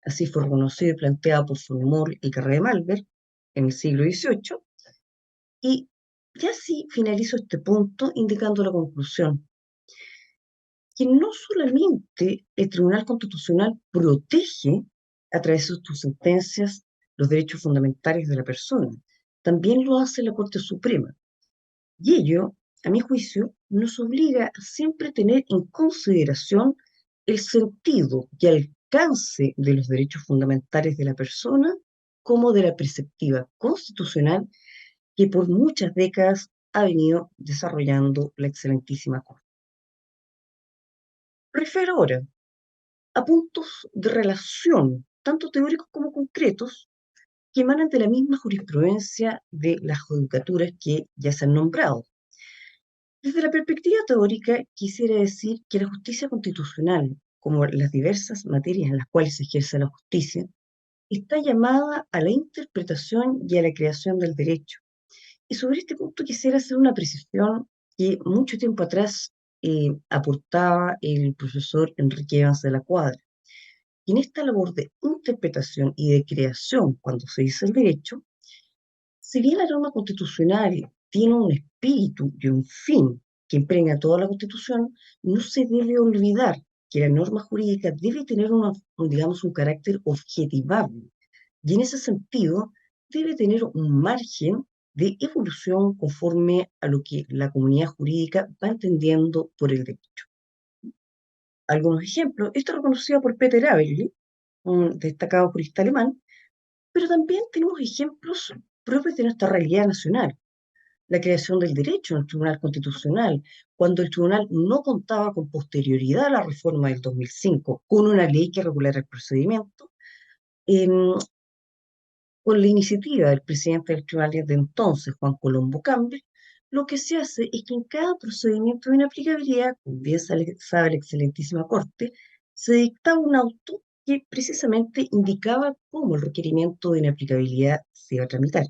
Así fue reconocido y planteado por Furmore y Carré de Malver en el siglo XVIII, y ya sí finalizo este punto indicando la conclusión, que no solamente el Tribunal Constitucional protege a través de sus sentencias los derechos fundamentales de la persona, también lo hace la Corte Suprema. Y ello, a mi juicio, nos obliga a siempre tener en consideración el sentido y alcance de los derechos fundamentales de la persona como de la perspectiva constitucional que por muchas décadas ha venido desarrollando la excelentísima Corte. Refiero ahora a puntos de relación, tanto teóricos como concretos, que emanan de la misma jurisprudencia de las judicaturas que ya se han nombrado. Desde la perspectiva teórica, quisiera decir que la justicia constitucional, como las diversas materias en las cuales se ejerce la justicia, está llamada a la interpretación y a la creación del derecho. Y sobre este punto quisiera hacer una precisión que mucho tiempo atrás aportaba el profesor Enrique Evans de la Cuadra. Y en esta labor de interpretación y de creación, cuando se dice el derecho, si bien la norma constitucional tiene un espíritu y un fin que impregna toda la Constitución, no se debe olvidar que la norma jurídica debe tener digamos, un carácter objetivable. Y en ese sentido, debe tener un margen de evolución conforme a lo que la comunidad jurídica va entendiendo por el derecho. Algunos ejemplos, esto es reconocido por Peter Aberle, un destacado jurista alemán, pero también tenemos ejemplos propios de nuestra realidad nacional. La creación del derecho en el Tribunal Constitucional, cuando el Tribunal no contaba con posterioridad a la reforma del 2005, con una ley que regulara el procedimiento, con la iniciativa del presidente del Tribunal de entonces, Juan Colombo Campbell, lo que se hace es que en cada procedimiento de inaplicabilidad, como bien sabe la excelentísima Corte, se dictaba un auto que precisamente indicaba cómo el requerimiento de inaplicabilidad se iba a tramitar.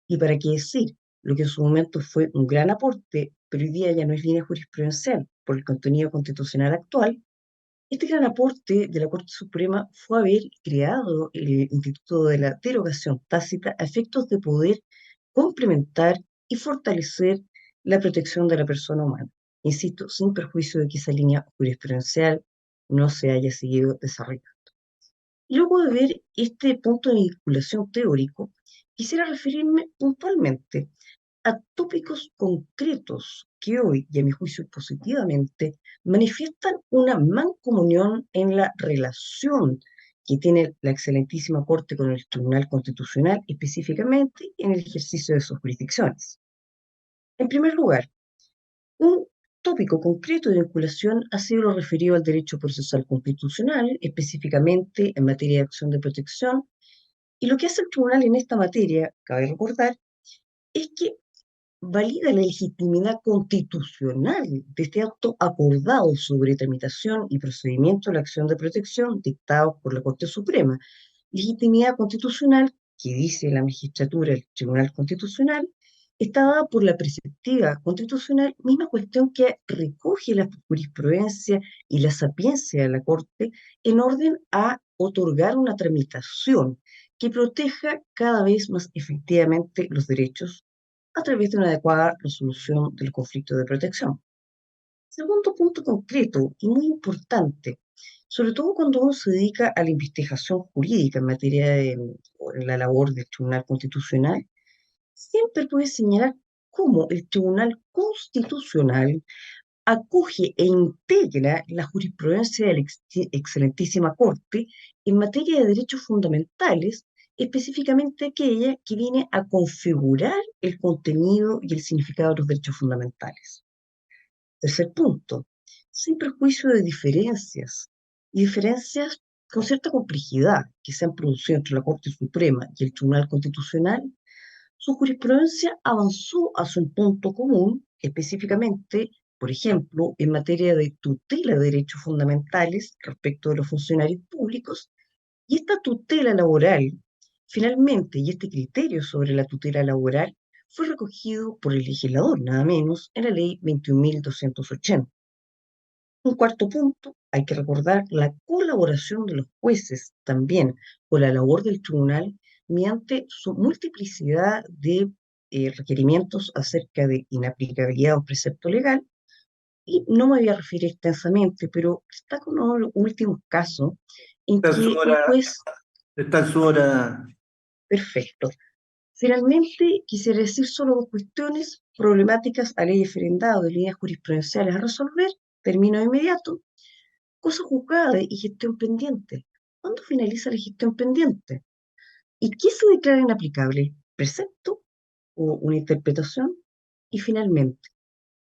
Y para qué decir, lo que en su momento fue un gran aporte, pero hoy día ya no es línea jurisprudencial por el contenido constitucional actual, este gran aporte de la Corte Suprema fue haber creado el Instituto de la Derogación Tácita a efectos de poder complementar y fortalecer la protección de la persona humana. insisto, sin perjuicio de que esa línea jurisprudencial no se haya seguido desarrollando. Luego de ver este punto de vinculación teórico, quisiera referirme puntualmente a tópicos concretos que hoy, y a mi juicio positivamente, manifiestan una mancomunión en la relación que tiene la excelentísima Corte con el Tribunal Constitucional, específicamente en el ejercicio de sus jurisdicciones. En primer lugar, un tópico concreto de vinculación ha sido lo referido al derecho procesal constitucional, específicamente en materia de acción de protección, y lo que hace el tribunal en esta materia, cabe recordar, es que valida la legitimidad constitucional de este acto acordado sobre tramitación y procedimiento de la acción de protección dictado por la Corte Suprema. Legitimidad constitucional que dice la magistratura del Tribunal Constitucional está dada por la preceptiva constitucional, misma cuestión que recoge la jurisprudencia y la sapiencia de la Corte en orden a otorgar una tramitación que proteja cada vez más efectivamente los derechos a través de una adecuada resolución del conflicto de protección. Segundo punto concreto y muy importante, sobre todo cuando uno se dedica a la investigación jurídica en materia de en la labor del Tribunal Constitucional, siempre puede señalar cómo el Tribunal Constitucional acoge e integra la jurisprudencia de la excelentísima Corte en materia de derechos fundamentales, específicamente aquella que viene a configurar el contenido y el significado de los derechos fundamentales. Tercer punto, sin perjuicio de diferencias, y diferencias con cierta complejidad que se han producido entre la Corte Suprema y el Tribunal Constitucional, su jurisprudencia avanzó hacia un punto común, específicamente, por ejemplo, en materia de tutela de derechos fundamentales respecto de los funcionarios públicos, y esta tutela laboral, finalmente, y este criterio sobre la tutela laboral, fue recogido por el legislador, nada menos, en la Ley 21.280. Un cuarto punto, hay que recordar la colaboración de los jueces también con la labor del tribunal mediante su multiplicidad de requerimientos acerca de inaplicabilidad de un precepto legal. Y no me voy a referir extensamente, pero destaco uno de los últimos casos en Está en que su un hora, juez, está en su hora. perfecto. Finalmente, quisiera decir solo dos cuestiones problemáticas a ley referendado de líneas jurisprudenciales a resolver. Termino de inmediato. Cosa juzgada y gestión pendiente. ¿Cuándo finaliza la gestión pendiente? ¿Y qué se declara inaplicable? ¿Precepto o una interpretación? Y finalmente,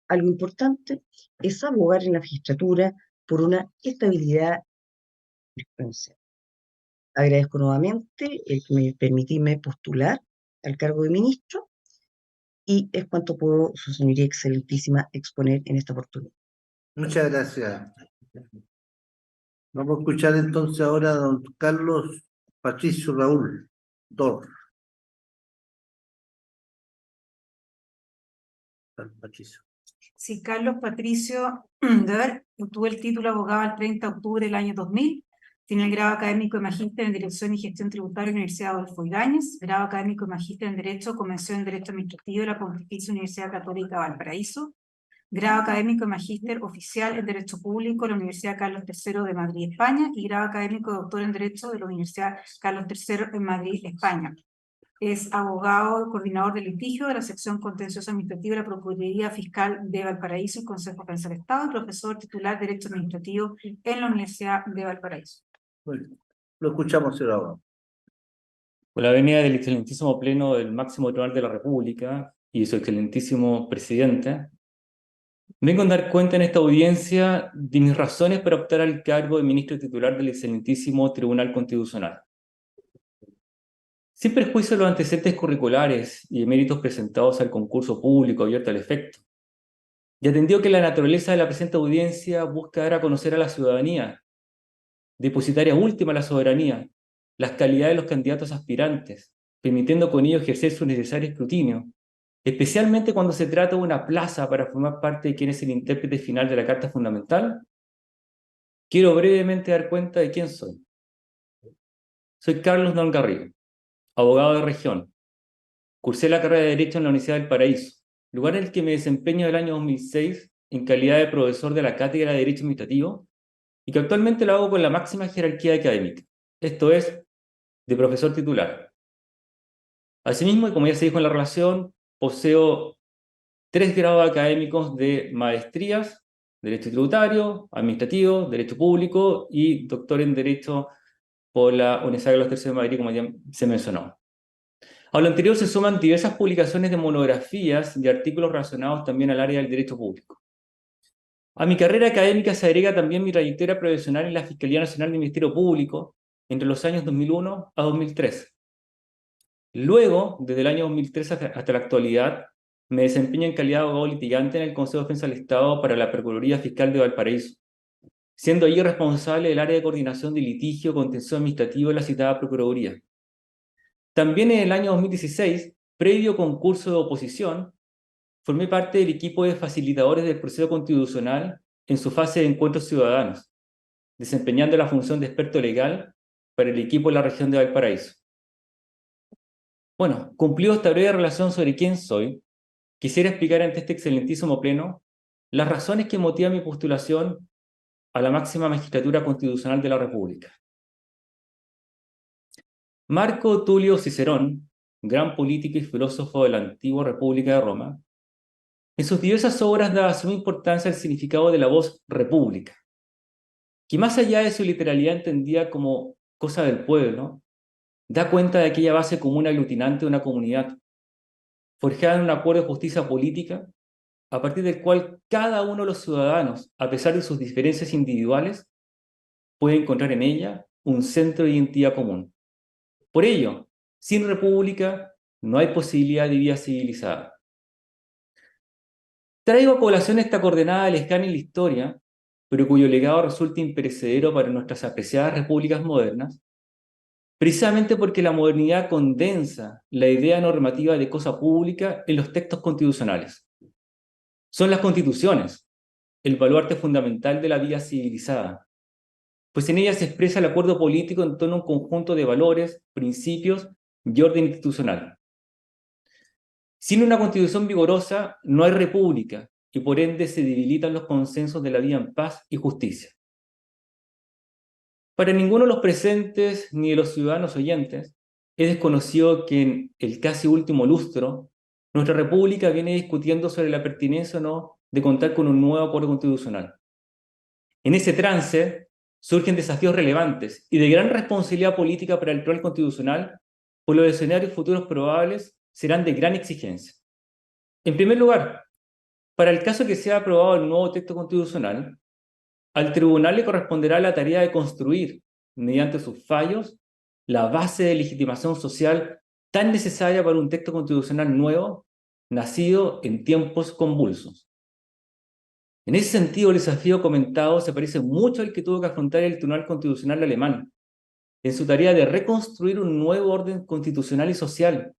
algo importante es abogar en la magistratura por una estabilidad jurisprudencial. Agradezco nuevamente el que me permitíme postular al cargo de ministro y es cuanto puedo, su señoría excelentísima, exponer en esta oportunidad. Muchas gracias. Vamos a escuchar entonces ahora a don Carlos Patricio Raúl Dor. Patricio. Sí, Carlos Patricio Dor obtuvo el título de abogado el 30 de octubre del año 2000. Tiene el grado académico de magíster en Dirección y Gestión Tributaria de la Universidad Adolfo Ibáñez, grado académico de magíster en Derecho, Convención en Derecho Administrativo de la Pontificia Universidad Católica de Valparaíso, grado académico de magíster oficial en Derecho Público de la Universidad Carlos III de Madrid, España, y grado académico de doctor en Derecho de la Universidad Carlos III en Madrid, España. Es abogado, coordinador de litigio de la sección contencioso administrativa de la Procuraduría Fiscal de Valparaíso y Consejo de Defensa del Estado, y profesor titular de Derecho Administrativo en la Universidad de Valparaíso. Bueno, lo escuchamos, señor abogado. Por la venia del excelentísimo Pleno del máximo tribunal de la República y su excelentísimo presidente, vengo a dar cuenta en esta audiencia de mis razones para optar al cargo de ministro titular del excelentísimo Tribunal Constitucional. Sin perjuicio de los antecedentes curriculares y de méritos presentados al concurso público abierto al efecto, y atendido que la naturaleza de la presente audiencia busca dar a conocer a la ciudadanía, depositaria última de la soberanía, las calidades de los candidatos aspirantes, permitiendo con ello ejercer su necesario escrutinio, especialmente cuando se trata de una plaza para formar parte de quien es el intérprete final de la Carta Fundamental, quiero brevemente dar cuenta de quién soy. Soy Carlos Don Garrido, abogado de región. Cursé la carrera de Derecho en la Universidad del Paraíso, lugar en el que me desempeño del año 2006 en calidad de profesor de la Cátedra de Derecho Administrativo y que actualmente lo hago con la máxima jerarquía académica, esto es, de profesor titular. Asimismo, y como ya se dijo en la relación, poseo 3 grados académicos de maestrías, Derecho Tributario, Administrativo, Derecho Público y doctor en Derecho por la Universidad de los Tercios de Madrid, como ya se mencionó. A lo anterior se suman diversas publicaciones de monografías y artículos relacionados también al área del derecho público. A mi carrera académica se agrega también mi trayectoria profesional en la Fiscalía Nacional del Ministerio Público entre los años 2001 a 2003. Luego, desde el año 2003 hasta la actualidad, me desempeño en calidad de abogado litigante en el Consejo de Defensa del Estado para la Procuraduría Fiscal de Valparaíso, siendo allí responsable del área de coordinación de litigio contencioso administrativo de la citada Procuraduría. También en el año 2016, previo concurso de oposición, formé parte del equipo de facilitadores del proceso constitucional en su fase de encuentros ciudadanos, desempeñando la función de experto legal para el equipo de la región de Valparaíso. Bueno, cumplido esta breve relación sobre quién soy, quisiera explicar ante este excelentísimo pleno las razones que motivan mi postulación a la máxima magistratura constitucional de la República. Marco Tulio Cicerón, gran político y filósofo de la antigua República de Roma, en sus diversas obras daba suma importancia al significado de la voz república, que más allá de su literalidad entendida como cosa del pueblo, da cuenta de aquella base común aglutinante de una comunidad, forjada en un acuerdo de justicia política, a partir del cual cada uno de los ciudadanos, a pesar de sus diferencias individuales, puede encontrar en ella un centro de identidad común. Por ello, sin república no hay posibilidad de vida civilizada. Traigo a colación esta coordenada lejana en la historia, pero cuyo legado resulta imperecedero para nuestras apreciadas repúblicas modernas, precisamente porque la modernidad condensa la idea normativa de cosa pública en los textos constitucionales. Son las constituciones el baluarte fundamental de la vida civilizada, pues en ellas se expresa el acuerdo político en torno a un conjunto de valores, principios y orden institucional. Sin una constitución vigorosa no hay república y por ende se debilitan los consensos de la vida en paz y justicia. Para ninguno de los presentes ni de los ciudadanos oyentes es desconocido que en el casi último lustro nuestra república viene discutiendo sobre la pertinencia o no de contar con un nuevo acuerdo constitucional. En ese trance surgen desafíos relevantes y de gran responsabilidad política para el Tribunal Constitucional, pues los escenarios futuros probables serán de gran exigencia. En primer lugar, para el caso que sea aprobado el nuevo texto constitucional, al tribunal le corresponderá la tarea de construir, mediante sus fallos, la base de legitimación social tan necesaria para un texto constitucional nuevo, nacido en tiempos convulsos. En ese sentido, el desafío comentado se parece mucho al que tuvo que afrontar el Tribunal Constitucional alemán, en su tarea de reconstruir un nuevo orden constitucional y social,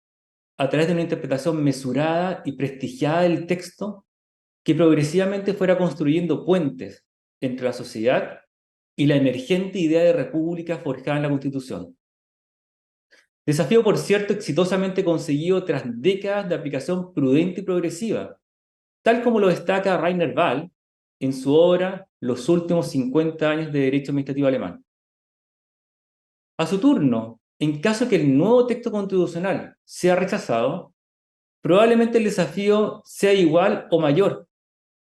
a través de una interpretación mesurada y prestigiada del texto, que progresivamente fuera construyendo puentes entre la sociedad y la emergente idea de república forjada en la Constitución. Desafío, por cierto, exitosamente conseguido tras décadas de aplicación prudente y progresiva, tal como lo destaca Rainer Wall en su obra Los últimos 50 años de Derecho Administrativo Alemán. A su turno, en caso que el nuevo texto constitucional sea rechazado, probablemente el desafío sea igual o mayor,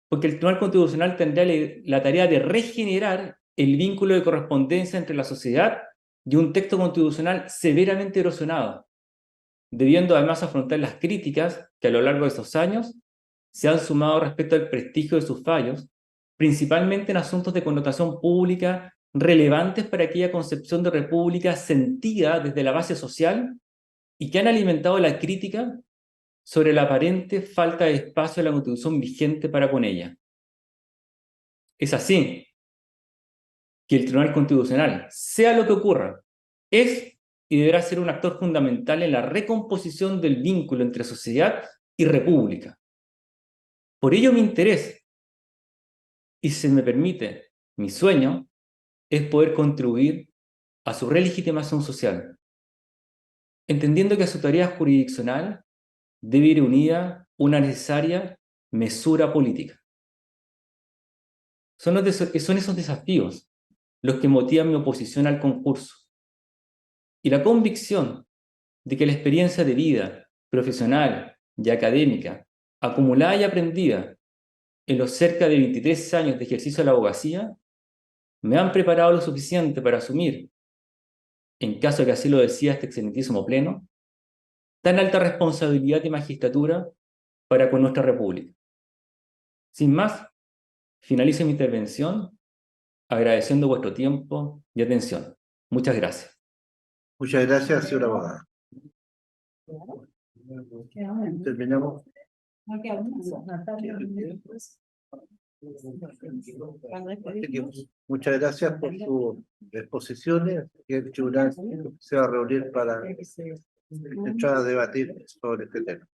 porque el Tribunal Constitucional tendrá la tarea de regenerar el vínculo de correspondencia entre la sociedad y un texto constitucional severamente erosionado, debiendo además afrontar las críticas que a lo largo de estos años se han sumado respecto al prestigio de sus fallos, principalmente en asuntos de connotación pública relevantes para aquella concepción de república sentida desde la base social y que han alimentado la crítica sobre la aparente falta de espacio de la Constitución vigente para con ella. Es así que el Tribunal Constitucional, sea lo que ocurra, es y deberá ser un actor fundamental en la recomposición del vínculo entre sociedad y república. Por ello mi interés, y si se me permite, mi sueño, es poder contribuir a su relegitimación social, entendiendo que a su tarea jurisdiccional debe ir unida una necesaria mesura política. Son esos desafíos los que motivan mi oposición al concurso. Y la convicción de que la experiencia de vida, profesional y académica, acumulada y aprendida en los cerca de 23 años de ejercicio de la abogacía, me han preparado lo suficiente para asumir, en caso de que así lo decida este excelentísimo Pleno, tan alta responsabilidad de magistratura para con nuestra República. Sin más, finalizo mi intervención agradeciendo vuestro tiempo y atención. Muchas gracias. Muchas gracias, señora abogada. Terminamos. Muchas gracias por sus exposiciones y el tribunal se va a reunir para entrar a debatir sobre este tema.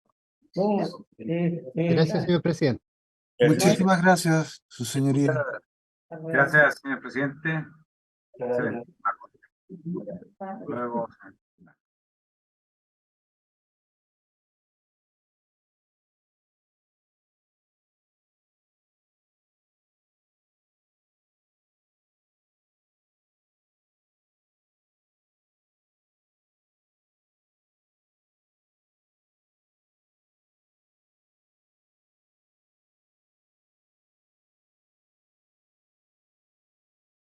Gracias, señor presidente. Muchísimas gracias, su señoría. Gracias, señor presidente. Gracias. Excelente. Luego.